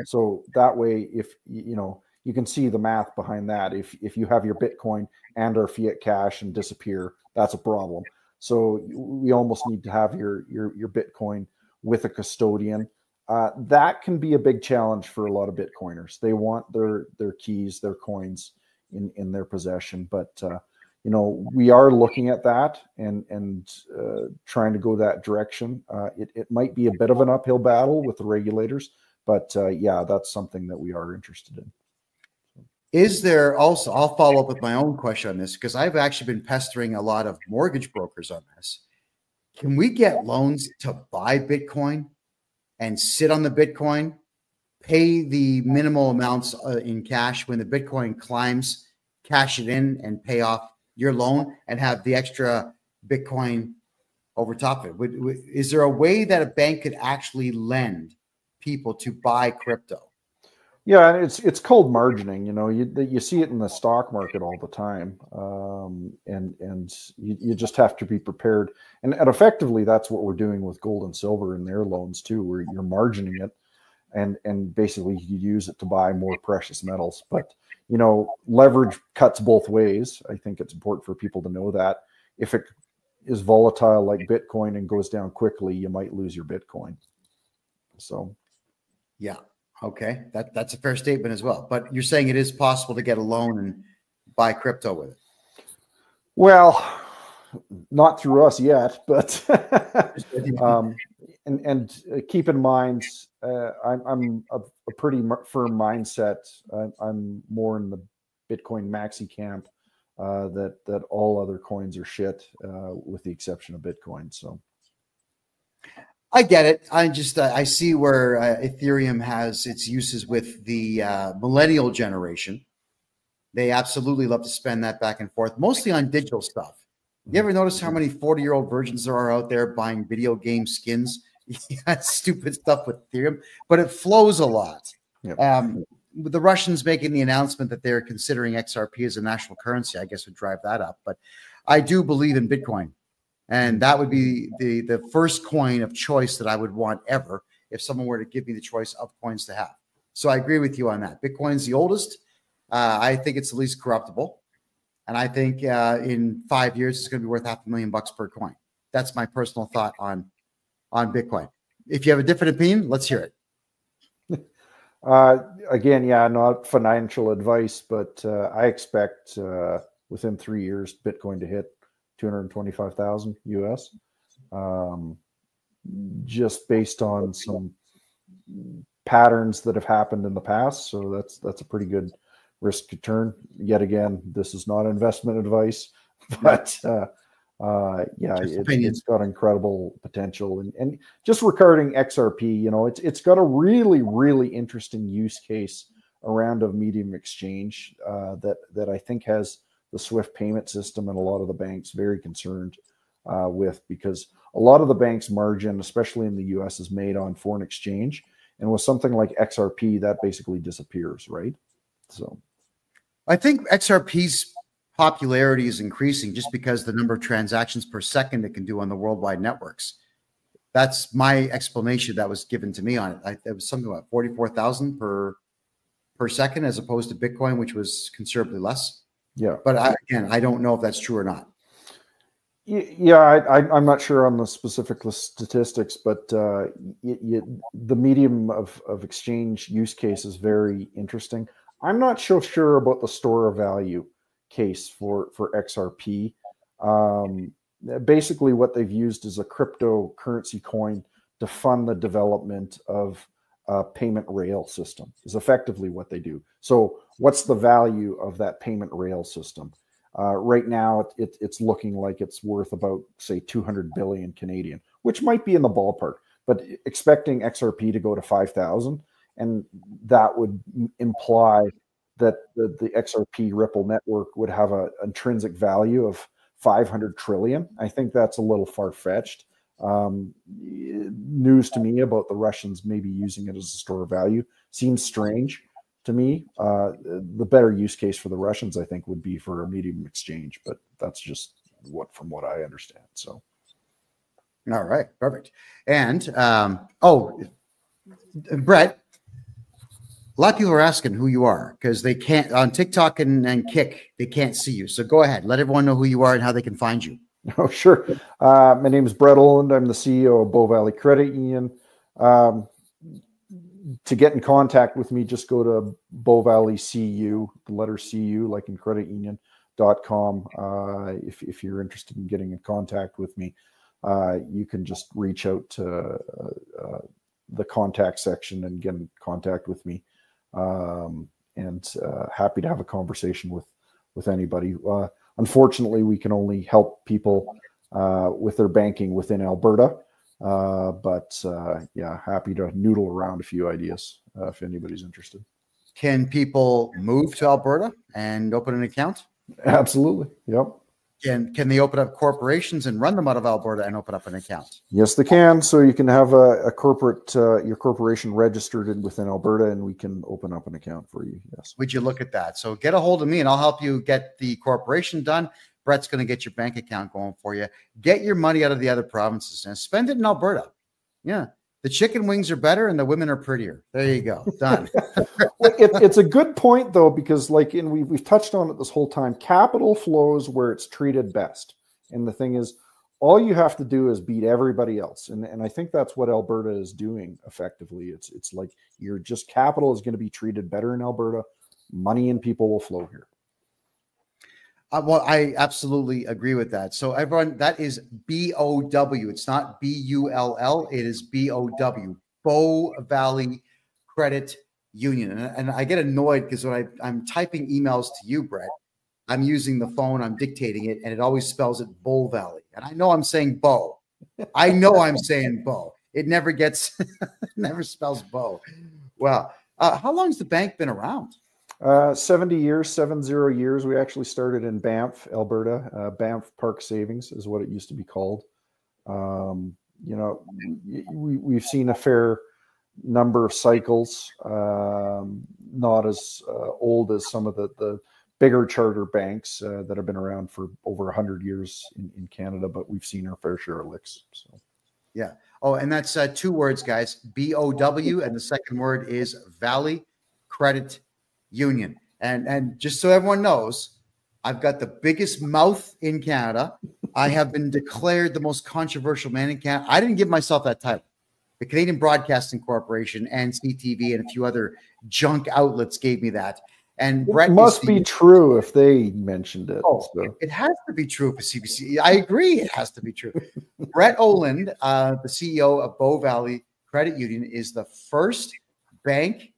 So that way, if you can see the math behind that. If you have your Bitcoin and our fiat cash and disappear, that's a problem. So we almost need to have your Bitcoin with a custodian. That can be a big challenge for a lot of Bitcoiners. They want their keys, their coins in their possession. But we are looking at that and trying to go that direction. It might be a bit of an uphill battle with the regulators, but yeah, that's something that we are interested in. Is there also, I'll follow up with my own question on this because I've actually been pestering a lot of mortgage brokers on this. Can we get loans to buy Bitcoin and sit on the Bitcoin, pay the minimal amounts in cash when the Bitcoin climbs, cash it in and pay off your loan and have the extra Bitcoin over top of it? Is there a way that a bank could actually lend people to buy crypto? Yeah, and it's called margining. You see it in the stock market all the time, and you just have to be prepared. And effectively, that's what we're doing with gold and silver in their loans too, where you're margining it, and basically you use it to buy more precious metals. But leverage cuts both ways. I think it's important for people to know that if it is volatile like Bitcoin and goes down quickly, you might lose your Bitcoin. So, yeah. Okay, that's a fair statement as well. But you're saying it is possible to get a loan and buy crypto with it? Well, not through us yet, but and keep in mind, I'm a pretty firm mindset. I'm more in the Bitcoin maxi camp. That all other coins are shit, with the exception of Bitcoin. So. I get it. I see where Ethereum has its uses with the millennial generation. They absolutely love to spend that back and forth, mostly on digital stuff. You ever notice how many 40-year-old virgins there are out there buying video game skins? Yeah, stupid stuff with Ethereum, but it flows a lot. Yep. With the Russians making the announcement that they're considering XRP as a national currency, I guess would drive that up. But I do believe in Bitcoin. And that would be the first coin of choice that I would want ever if someone were to give me the choice of coins to have. So I agree with you on that. Bitcoin's the oldest. I think it's the least corruptible. And I think in 5 years, it's going to be worth $500,000 per coin. That's my personal thought on Bitcoin. If you have a different opinion, let's hear it. Again, yeah, not financial advice, but I expect within 3 years, Bitcoin to hit 225,000 US, just based on some patterns that have happened in the past. So that's a pretty good risk return. Yet again, this is not investment advice, but yeah, it's got incredible potential. And just regarding XRP, it's got a really, really interesting use case around a medium exchange that I think has the SWIFT payment system and a lot of the banks very concerned with, because a lot of the banks' margin, especially in the US, is made on foreign exchange. And with something like XRP, that basically disappears, right? So I think XRP's popularity is increasing just because the number of transactions per second it can do on the worldwide networks. That's my explanation that was given to me on it. It was something like 44,000 per second, as opposed to Bitcoin, which was considerably less. Yeah. But again, I don't know if that's true or not. Yeah, I'm not sure on the specific statistics, but the medium of exchange use case is very interesting. I'm not so sure about the store of value case for XRP. Basically, what they've used is a cryptocurrency coin to fund the development of a payment rail system, is effectively what they do. So what's the value of that payment rail system? Right now, it's looking like it's worth about, say, 200 billion Canadian, which might be in the ballpark, but expecting XRP to go to 5,000, and that would imply that the XRP Ripple network would have an intrinsic value of 500 trillion. I think that's a little far-fetched. News to me about the Russians maybe using it as a store of value seems strange to me. The better use case for the Russians, I think, would be for a medium exchange, but that's just from what I understand. So, all right, perfect. And Brett, a lot of people are asking who you are because they can't on TikTok and Kick, they can't see you. So go ahead, let everyone know who you are and how they can find you. Oh, sure. My name is Brett Oland. I'm the CEO of Bow Valley Credit Union. To get in contact with me, just go to Bow Valley CU, the letter CU, like in creditunion.com. If you're interested in getting in contact with me, you can just reach out to the contact section and get in contact with me. And happy to have a conversation with anybody. Unfortunately, we can only help people with their banking within Alberta. But yeah, happy to noodle around a few ideas if anybody's interested. Can people move to Alberta and open an account? Absolutely. Yep. Can they open up corporations and run them out of Alberta and open up an account? Yes, they can. So you can have a corporate, your corporation registered within Alberta, and we can open up an account for you. Yes. Would you look at that? So get a hold of me and I'll help you get the corporation done. Brett's going to get your bank account going for you. Get your money out of the other provinces and spend it in Alberta. Yeah. The chicken wings are better and the women are prettier. There you go. Done. It's a good point, though, because we've touched on it this whole time. Capital flows where it's treated best. And the thing is, all you have to do is beat everybody else. And I think that's what Alberta is doing effectively. It's like capital is going to be treated better in Alberta. Money and people will flow here. Well, I absolutely agree with that. So everyone, that is BOW. It's not BULL. It is BOW. Bow Valley Credit Union. And I get annoyed because when I'm typing emails to you, Brett, I'm using the phone, I'm dictating it, and it always spells it Bow Valley. And I know I'm saying Bow. I know I'm saying Bow. It never gets, never spells Bow. Well, how long has the bank been around? 70 years, 70 years. We actually started in Banff, Alberta. Banff Park Savings is what it used to be called. We've seen a fair number of cycles, not as old as some of the bigger charter banks that have been around for over 100 years in Canada, but we've seen our fair share of licks. So, yeah. Oh, and that's 2 words, guys. BOW, and the second word is Valley Credit Union. And just so everyone knows, I've got the biggest mouth in Canada. I have been declared the most controversial man in Canada. I didn't give myself that title. The Canadian Broadcasting Corporation and CTV and a few other junk outlets gave me that. And Brett must be true if they mentioned it. Oh, so. It has to be true for CBC. I agree. It has to be true. Brett Oland, the CEO of Bow Valley Credit Union, is the first bank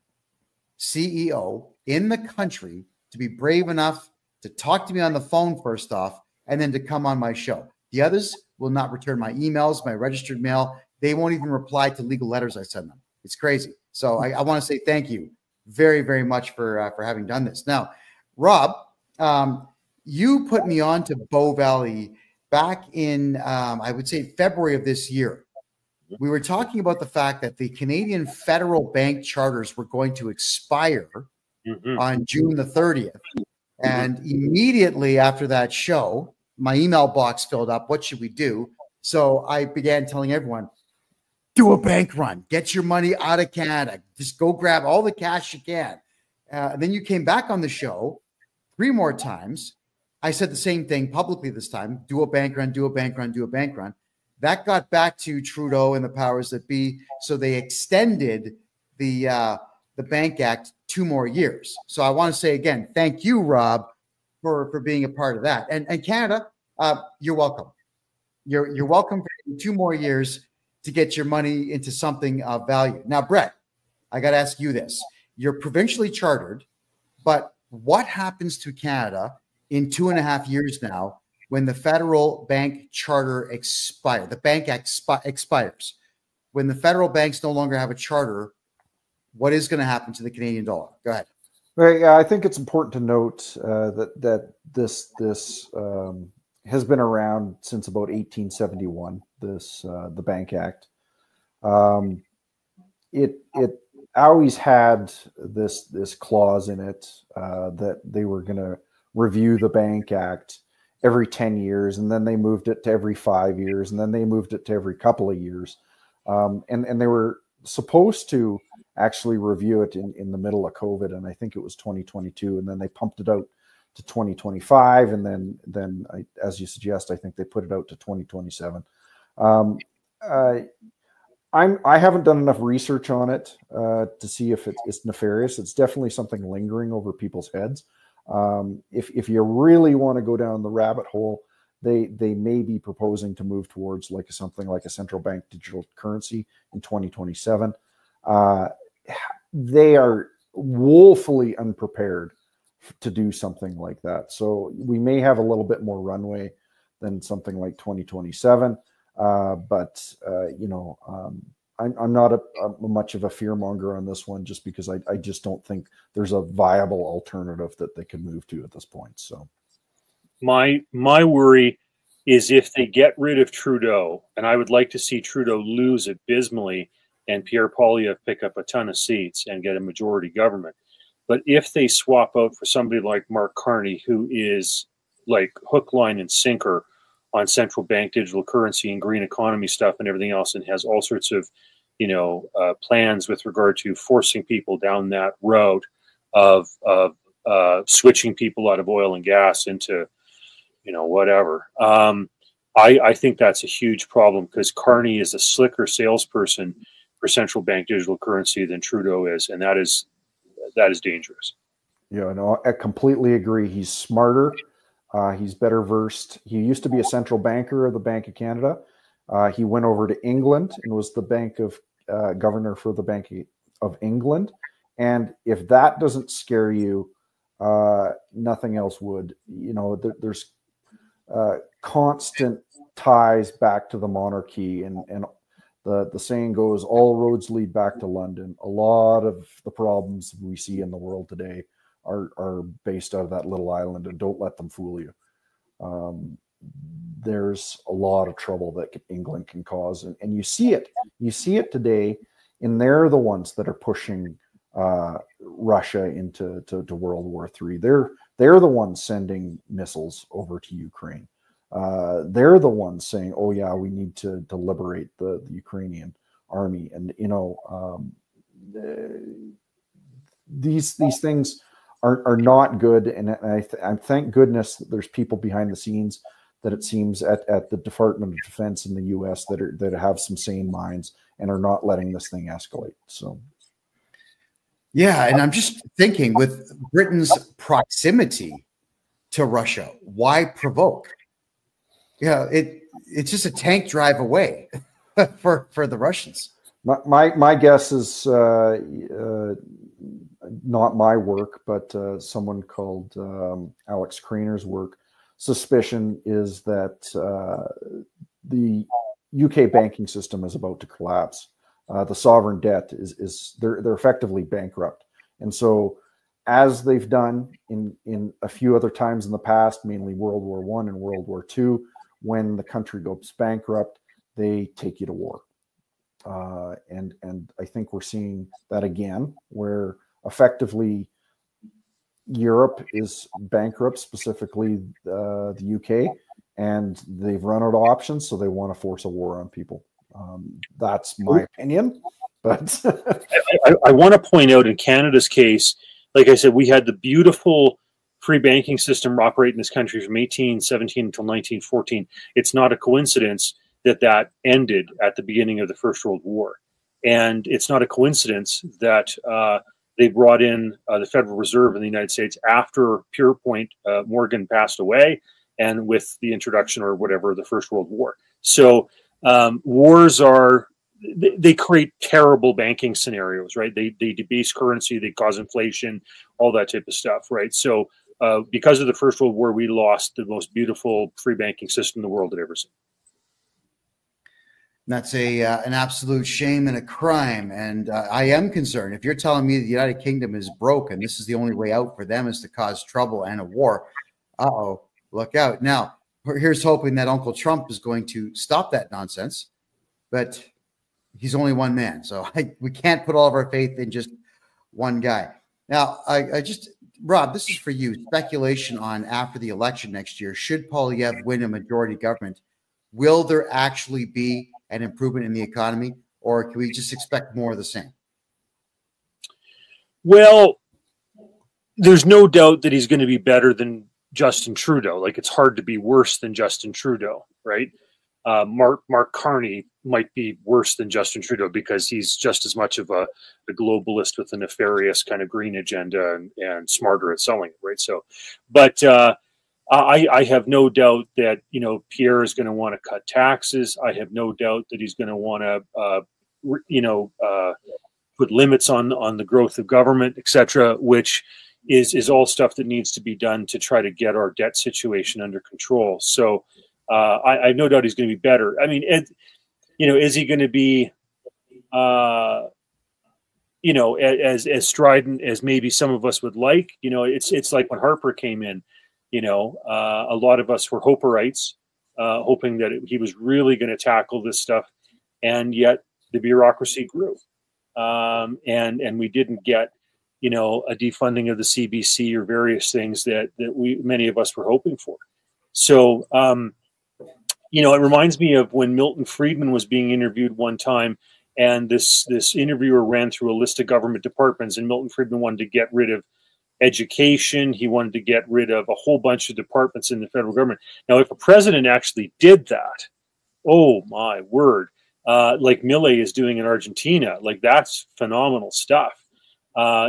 CEO in the country to be brave enough to talk to me on the phone first off, and then to come on my show. The others will not return my emails, my registered mail. They won't even reply to legal letters I send them. It's crazy. So I want to say thank you very, very much for having done this. Now, Rob, you put me on to Bow Valley back in, I would say, February of this year. We were talking about the fact that the Canadian federal bank charters were going to expire on June the 30th. And immediately after that show, my email box filled up. What should we do? So I began telling everyone, do a bank run. Get your money out of Canada. Just go grab all the cash you can. Then you came back on the show 3 more times. I said the same thing publicly this time. Do a bank run, do a bank run, do a bank run. That got back to Trudeau and the powers that be. So they extended the Bank Act 2 more years. So I want to say again, thank you, Rob, for being a part of that. And Canada, you're welcome. You're welcome for 2 more years to get your money into something of value. Now, Brett, I got to ask you this. You're provincially chartered, but what happens to Canada in 2.5 years now when the federal bank charter expires? The Bank Act expires. When the federal banks no longer have a charter, what is going to happen to the Canadian dollar? Go ahead. Right. Yeah, I think it's important to note that this has been around since about 1871. The Bank Act. It always had this clause in it that they were going to review the Bank Act every 10 years, and then they moved it to every 5 years, and then they moved it to every couple of years, and they were supposed to actually review it in the middle of COVID, and I think it was 2022, and then they pumped it out to 2025, and then as you suggest, I think they put it out to 2027. I haven't done enough research on it to see if it's nefarious. It's definitely something lingering over people's heads. If you really want to go down the rabbit hole, they may be proposing to move towards something like a central bank digital currency in 2027. They are woefully unprepared to do something like that. So we may have a little bit more runway than something like 2027. But I'm not much of a fearmonger on this one, just because I just don't think there's a viable alternative that they could move to at this point. So my worry is if they get rid of Trudeau, and I would like to see Trudeau lose abysmally and Pierre Poilievre pick up a ton of seats and get a majority government. But if they swap out for somebody like Mark Carney, who is like hook, line, and sinker on central bank digital currency and green economy stuff and everything else, and has all sorts of, plans with regard to forcing people down that route of switching people out of oil and gas into, whatever. I think that's a huge problem, because Carney is a slicker salesperson for central bank digital currency than Trudeau is, and that is dangerous. Yeah, no, I completely agree. He's smarter. He's better versed. He used to be a central banker of the Bank of Canada. He went over to England and was the governor for the Bank of England. And if that doesn't scare you, nothing else would. There's constant ties back to the monarchy, and the saying goes, all roads lead back to London. A lot of the problems we see in the world today are based out of that little island, and don't let them fool you. There's a lot of trouble that England can cause, and you see it today, and they're the ones that are pushing Russia into World War III. They're the ones sending missiles over to Ukraine. They're the ones saying, oh yeah, we need to liberate the Ukrainian army. And these things are not good, and I thank goodness that there's people behind the scenes, that it seems at the Department of Defense in the U.S. that have some sane minds and are not letting this thing escalate. So, yeah, and I'm just thinking, with Britain's proximity to Russia, why provoke? Yeah, it's just a tank drive away for the Russians. My guess is not my work, but someone called Alex Craner's work. Suspicion is that the UK banking system is about to collapse. The sovereign debt is they're effectively bankrupt, and so, as they've done in a few other times in the past, mainly World War I and World War II, when the country goes bankrupt, they take you to war. And I think we're seeing that again, where effectively Europe is bankrupt, specifically the UK, and they've run out of options, so they want to force a war on people. That's my opinion. But I want to point out, in Canada's case, like I said, we had the beautiful free banking system operate in this country from 1817 until 1914. It's not a coincidence that ended at the beginning of the First World War. And it's not a coincidence that they brought in the Federal Reserve in the United States after Pierpont Morgan passed away, and with the introduction, or whatever, of the First World War. So wars they create terrible banking scenarios, right? They debase currency, they cause inflation, all that type of stuff, right? So because of the First World War, we lost the most beautiful free banking system the world had ever seen. That's an absolute shame and a crime. And I am concerned. If you're telling me the United Kingdom is broken, this is the only way out for them is to cause trouble and a war. Uh-oh, look out. Now, here's hoping that Uncle Trump is going to stop that nonsense. But he's only one man. So we can't put all of our faith in just one guy. Now, I just, Rob, this is for you. Speculation on after the election next year. Should Poilievre win a majority government, will there actually be an improvement in the economy, or can we just expect more of the same? Well, there's no doubt that he's going to be better than Justin Trudeau. Like, it's hard to be worse than Justin Trudeau, right? Mark Carney might be worse than Justin Trudeau because he's just as much of a globalist with a nefarious kind of green agenda and smarter at selling it, right? So, but I have no doubt that, you know, Pierre is going to want to cut taxes. I have no doubt that he's going to want to, put limits on the growth of government, etc., which is all stuff that needs to be done to try to get our debt situation under control. So I have no doubt he's going to be better. I mean, is he going to be, as strident as maybe some of us would like? You know, it's like when Harper came in. You know, a lot of us were Hoperites, hoping that he was really going to tackle this stuff, and yet the bureaucracy grew, and we didn't get, you know, a defunding of the CBC or various things that many of us were hoping for. So, you know, it reminds me of when Milton Friedman was being interviewed one time, and this interviewer ran through a list of government departments, and Milton Friedman wanted to get rid of education. He wanted to get rid of a whole bunch of departments in the federal government. Now, if a president actually did that, oh my word, like Milei is doing in Argentina, like that's phenomenal stuff.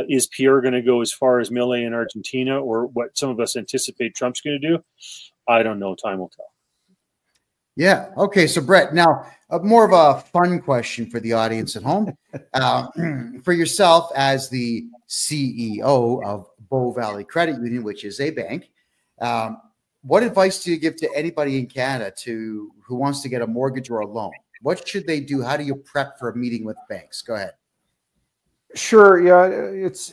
Is Pierre going to go as far as Milei in Argentina, or what some of us anticipate Trump's going to do? I don't know. Time will tell. Yeah. Okay. So, Brett, now more of a fun question for the audience at home. For yourself as the CEO of Bow Valley Credit Union, which is a bank, what advice do you give to anybody in Canada who wants to get a mortgage or a loan? What should they do? How do you prep for a meeting with banks? Go ahead. Sure. Yeah, it's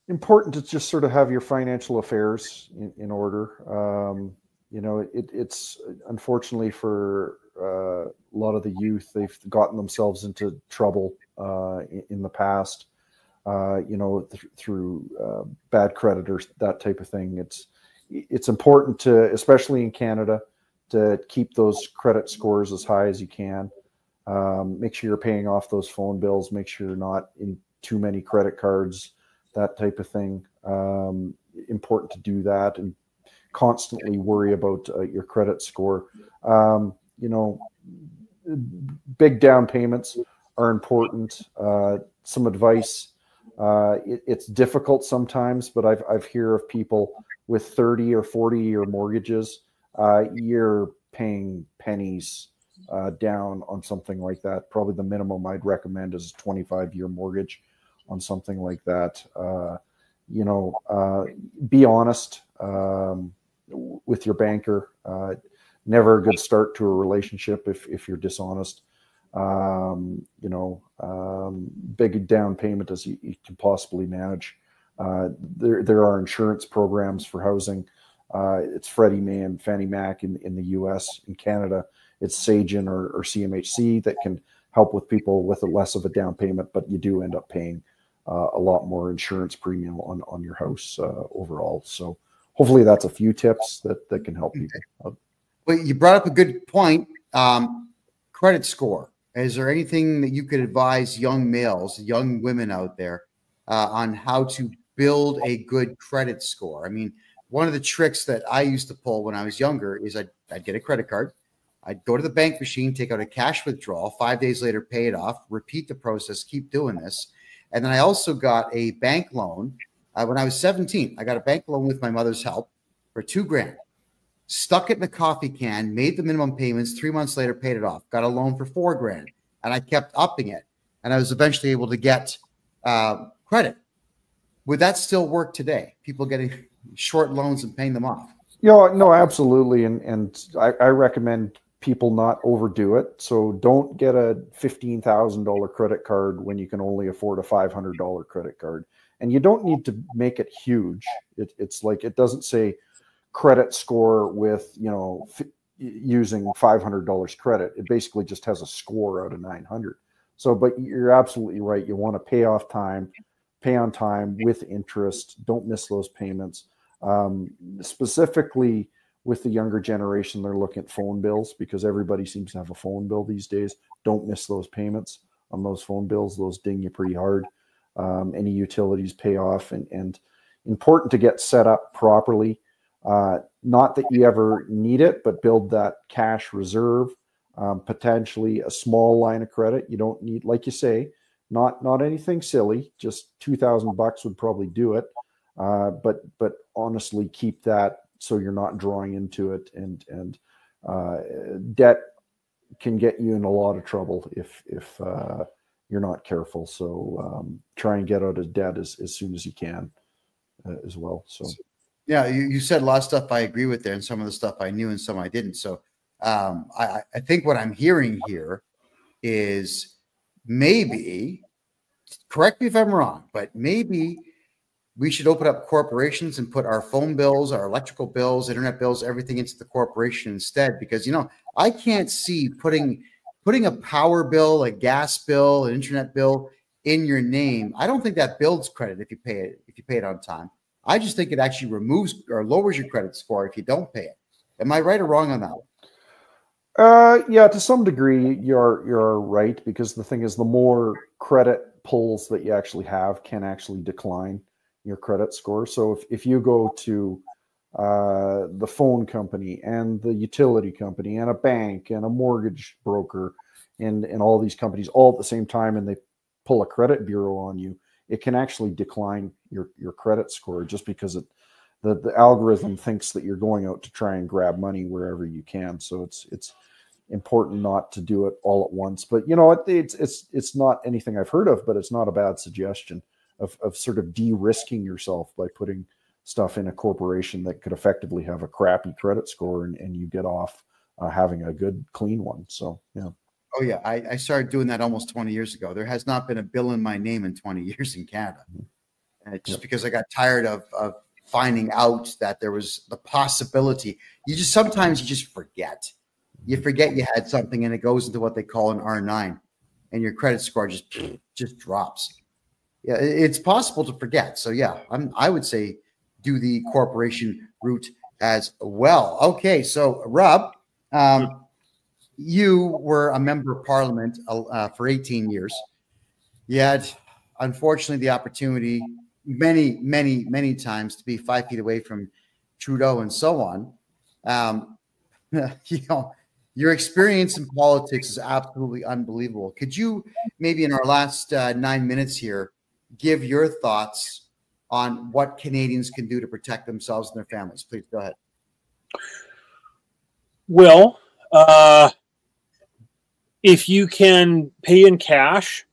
important to just sort of have your financial affairs in order. You know, it's unfortunately for a lot of the youth, they've gotten themselves into trouble in the past, you know, through bad creditors, that type of thing. It's important to, especially in Canada, to keep those credit scores as high as you can. Make sure you're paying off those phone bills. Make sure you're not in too many credit cards, that type of thing. Important to do that and constantly worry about your credit score. You know, big down payments are important. Some advice. It's difficult sometimes, but I've heard of people with 30 or 40-year mortgages. You're paying pennies down on something like that. Probably the minimum I'd recommend is a 25-year mortgage on something like that. You know, be honest with your banker. Never a good start to a relationship if you're dishonest. You know, big down payment as you can possibly manage. There are insurance programs for housing. It's Freddie Mae and Fannie Mac in the U.S. In Canada, it's Sagen or CMHC that can help with people with a less of a down payment, but you do end up paying a lot more insurance premium on your house overall. So hopefully that's a few tips that can help people. Well, you brought up a good point. Credit score. Is there anything that you could advise young males, young women out there on how to build a good credit score? I mean, one of the tricks that I used to pull when I was younger is I'd get a credit card. I'd go to the bank machine, take out a cash withdrawal, 5 days later, pay it off, repeat the process, keep doing this. And then I also got a bank loan when I was 17. I got a bank loan with my mother's help for $2,000. Stuck it in a coffee can, made the minimum payments, 3 months later, paid it off, got a loan for $4,000, and I kept upping it. And I was eventually able to get credit. Would that still work today? People getting short loans and paying them off? Yeah, no, absolutely. And I recommend people not overdo it. So don't get a $15,000 credit card when you can only afford a $500 credit card. And you don't need to make it huge. It's like, it doesn't say credit score with, you know, using $500 credit. It basically just has a score out of 900. So, but you're absolutely right. You want to pay on time with interest. Don't miss those payments. Specifically with the younger generation, they're looking at phone bills because everybody seems to have a phone bill these days. Don't miss those payments on those phone bills. Those ding you pretty hard. Any utilities pay off, and important to get set up properly. Not that you ever need it, but build that cash reserve, potentially a small line of credit. You don't need, like you say, not anything silly, just $2,000 would probably do it. But honestly, keep that so you're not drawing into it, and debt can get you in a lot of trouble if you're not careful. So try and get out of debt as soon as you can as well. So yeah, you said a lot of stuff I agree with there, and some of the stuff I knew and some I didn't. So I think what I'm hearing here is maybe, correct me if I'm wrong, but maybe we should open up corporations and put our phone bills, our electrical bills, internet bills, everything into the corporation instead. Because, you know, I can't see putting a power bill, a gas bill, an internet bill in your name. I don't think that builds credit if you pay it on time. I just think it actually removes or lowers your credit score if you don't pay it. Am I right or wrong on that one? Yeah, to some degree, you're right, because the thing is, the more credit pulls that you actually have can actually decline your credit score. So if you go to the phone company and the utility company and a bank and a mortgage broker and all these companies all at the same time, and they pull a credit bureau on you, it can actually decline your credit score just because the algorithm thinks that you're going out to try and grab money wherever you can. So it's important not to do it all at once. But you know, it's not anything I've heard of, but it's not a bad suggestion of sort of de-risking yourself by putting stuff in a corporation that could effectively have a crappy credit score, and you get off having a good, clean one. So, yeah. Oh, yeah. I started doing that almost 20 years ago. There has not been a bill in my name in 20 years in Canada. Just because I got tired of finding out that there was the possibility. Sometimes you just forget. You forget you had something, and it goes into what they call an R9, and your credit score just drops. Yeah, it's possible to forget. So yeah, I would say do the corporation route as well. Okay, so Rob, you were a member of Parliament for 18 years. You had, unfortunately, the opportunity many times to be 5 feet away from Trudeau and so on. You know, your experience in politics is absolutely unbelievable. Could you maybe in our last 9 minutes here give your thoughts on what Canadians can do to protect themselves and their families? Please go ahead. Well, if you can pay in cash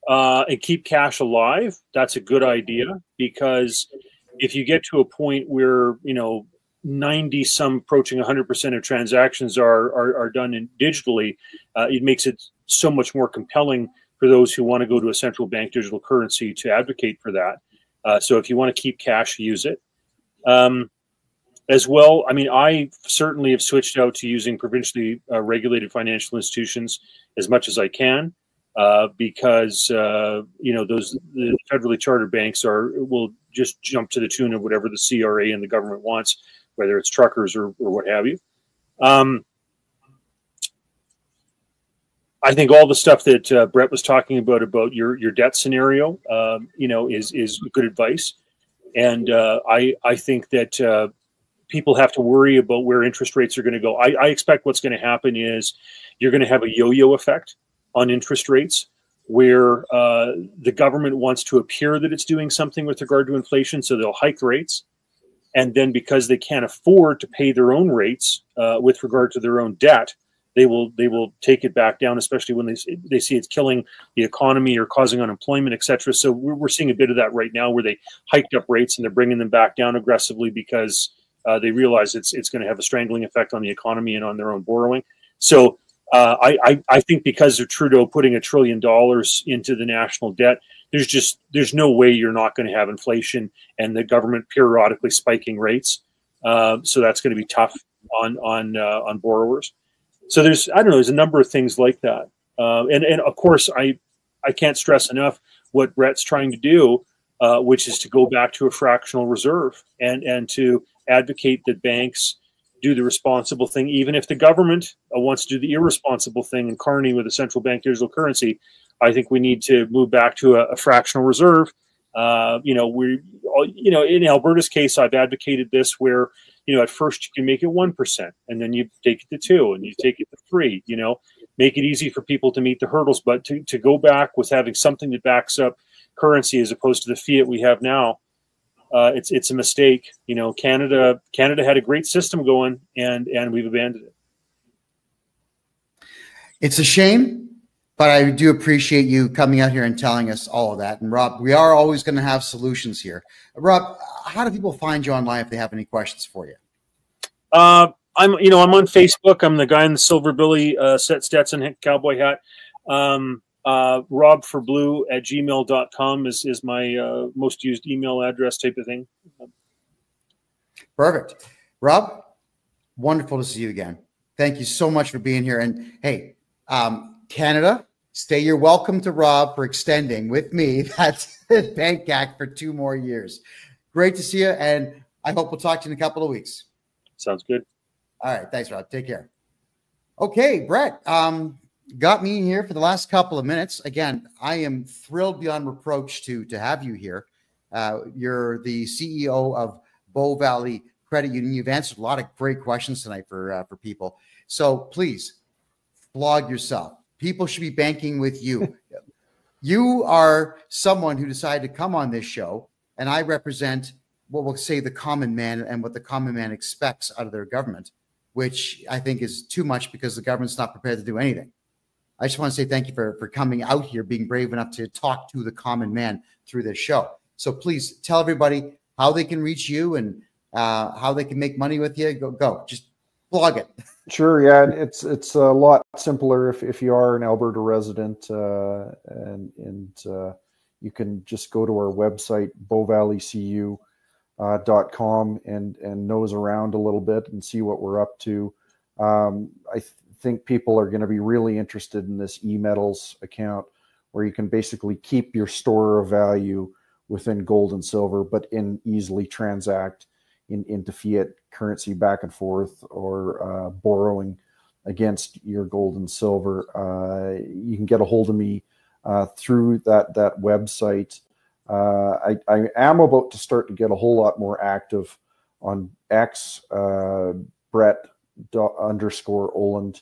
and keep cash alive, that's a good idea, because if you get to a point where, you know, 90 some approaching 100% of transactions are done digitally, it makes it so much more compelling for those who want to go to a central bank digital currency to advocate for that. So if you want to keep cash, use it. As well, I mean, I certainly have switched out to using provincially regulated financial institutions as much as I can, because you know, the federally chartered banks will just jump to the tune of whatever the CRA and the government wants, whether it's truckers or what have you. I think all the stuff that Brett was talking about your debt scenario, you know, is good advice, and I think that people have to worry about where interest rates are going to go. I expect what's going to happen is you're going to have a yo-yo effect on interest rates, where the government wants to appear that it's doing something with regard to inflation, so they'll hike rates, and then because they can't afford to pay their own rates with regard to their own debt, they will take it back down, especially when they see it's killing the economy or causing unemployment, et cetera. So we're seeing a bit of that right now, where they hiked up rates and they're bringing them back down aggressively because they realize it's going to have a strangling effect on the economy and on their own borrowing. So I think because of Trudeau putting $1 trillion into the national debt, there's no way you're not going to have inflation and the government periodically spiking rates. So that's going to be tough on borrowers. So there's a number of things like that. And of course, I can't stress enough what Brett's trying to do, which is to go back to a fractional reserve and to advocate that banks do the responsible thing, even if the government wants to do the irresponsible thing and carny with a central bank digital currency. I think we need to move back to a fractional reserve. In Alberta's case, I've advocated this where, at first you can make it 1% and then you take it to 2 and you take it to 3, make it easy for people to meet the hurdles, but to go back with having something that backs up currency as opposed to the fiat we have now, it's a mistake. Canada had a great system going and we've abandoned it. It's a shame, but I do appreciate you coming out here and telling us all of that. And Rob, we are always going to have solutions here. Rob, how do people find you online if they have any questions for you? I'm on Facebook. I'm the guy in the silver billy Stetson cowboy hat. robforblue@gmail.com is my most used email address type of thing. Perfect. Rob, wonderful to see you again. Thank you so much for being here. And hey, Canada, you're welcome to Rob for extending with me that Bank Act for 2 more years. Great to see you. And I hope we'll talk to you in a couple of weeks. Sounds good. All right. Thanks, Rob. Take care. Okay, Brett, got me here for the last couple of minutes. Again, I am thrilled beyond reproach to have you here. You're the CEO of Bow Valley Credit Union. You've answered a lot of great questions tonight for people. So please flog yourself. People should be banking with you. You are someone who decided to come on this show, and I represent what we'll say the common man and what the common man expects out of their government, which I think is too much because the government's not prepared to do anything. I just want to say thank you for coming out here, being brave enough to talk to the common man through this show. So please tell everybody how they can reach you and how they can make money with you. Go. Just plug it. Sure. Yeah. It's a lot simpler if you are an Alberta resident and you can just go to our website, bowvalleycu.com and nose around a little bit and see what we're up to. I think people are going to be really interested in this eMetals account where you can basically keep your store of value within gold and silver, but easily transact into fiat currency back and forth or borrowing against your gold and silver. You can get a hold of me through that website. I am about to start to get a whole lot more active on X, Brett_Oland,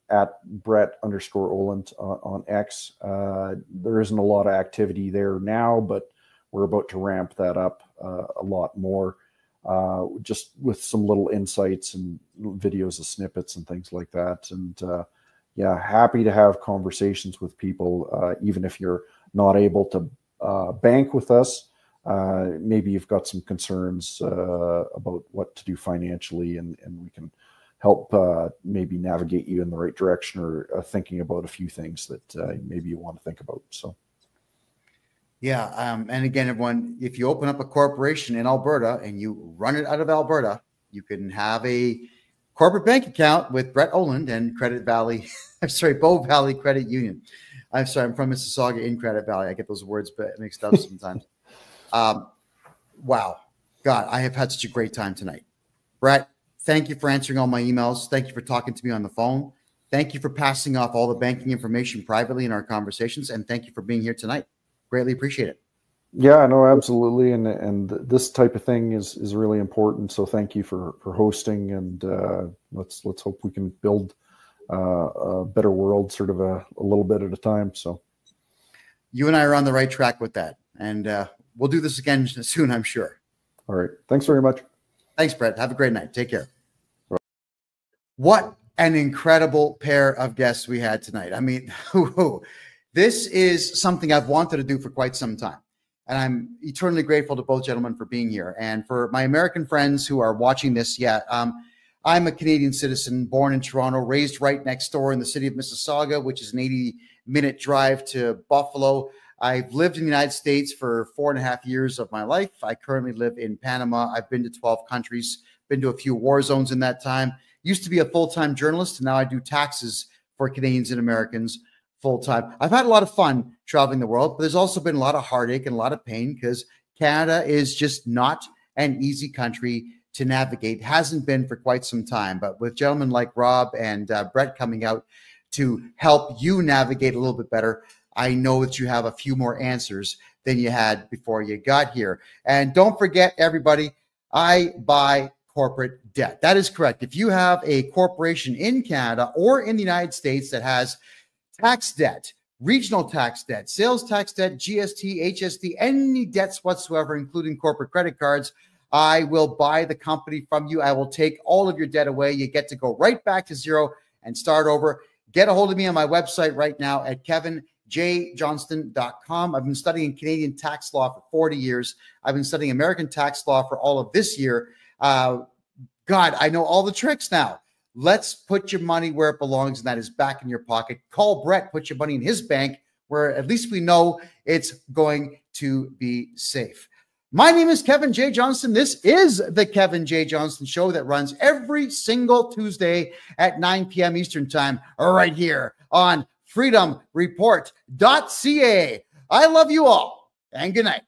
at Brett_Oland on X. There isn't a lot of activity there now, but we're about to ramp that up a lot more, just with some little insights and videos of snippets and things like that. And yeah, happy to have conversations with people, even if you're not able to bank with us. Maybe you've got some concerns about what to do financially, and we can help maybe navigate you in the right direction, or thinking about a few things that maybe you want to think about. So. Yeah. And again, everyone, if you open up a corporation in Alberta and you run it out of Alberta, you can have a corporate bank account with Brett Oland and Bow Valley Credit Union. I'm sorry, I'm from Mississauga in Credit Valley. I get those words mixed up sometimes. Wow. God, I have had such a great time tonight. Brett, thank you for answering all my emails. Thank you for talking to me on the phone. Thank you for passing off all the banking information privately in our conversations. And thank you for being here tonight. Greatly appreciate it. Yeah, no, absolutely. And this type of thing is really important. So thank you for hosting, and let's hope we can build a better world sort of a little bit at a time. So you and I are on the right track with that. And we'll do this again soon, I'm sure. All right. Thanks very much. Thanks, Brett. Have a great night. Take care. Bye. What an incredible pair of guests we had tonight. I mean, this is something I've wanted to do for quite some time. And I'm eternally grateful to both gentlemen for being here. And for my American friends who are watching this, I'm a Canadian citizen, born in Toronto, raised right next door in the city of Mississauga, which is an 80-minute drive to Buffalo. I've lived in the United States for 4.5 years of my life. I currently live in Panama. I've been to 12 countries, been to a few war zones in that time. Used to be a full-time journalist, and now I do taxes for Canadians and Americans full-time. I've had a lot of fun traveling the world, but there's also been a lot of heartache and a lot of pain because Canada is just not an easy country to navigate. Hasn't been for quite some time, but with gentlemen like Rob and Brett coming out to help you navigate a little bit better, I know that you have a few more answers than you had before you got here. And don't forget, everybody, I buy corporate debt. That is correct. If you have a corporation in Canada or in the United States that has tax debt, regional tax debt, sales tax debt, GST, HST, any debts whatsoever, including corporate credit cards, I will buy the company from you. I will take all of your debt away. You get to go right back to zero and start over. Get a hold of me on my website right now at kevinjjohnston.com. I've been studying Canadian tax law for 40 years. I've been studying American tax law for all of this year. God, I know all the tricks now. Let's put your money where it belongs, and that is back in your pocket. Call Brett, put your money in his bank, where at least we know it's going to be safe. My name is Kevin J. Johnston. This is the Kevin J. Johnston Show that runs every single Tuesday at 9 p.m. Eastern Time, right here on freedomreport.ca. I love you all, and good night.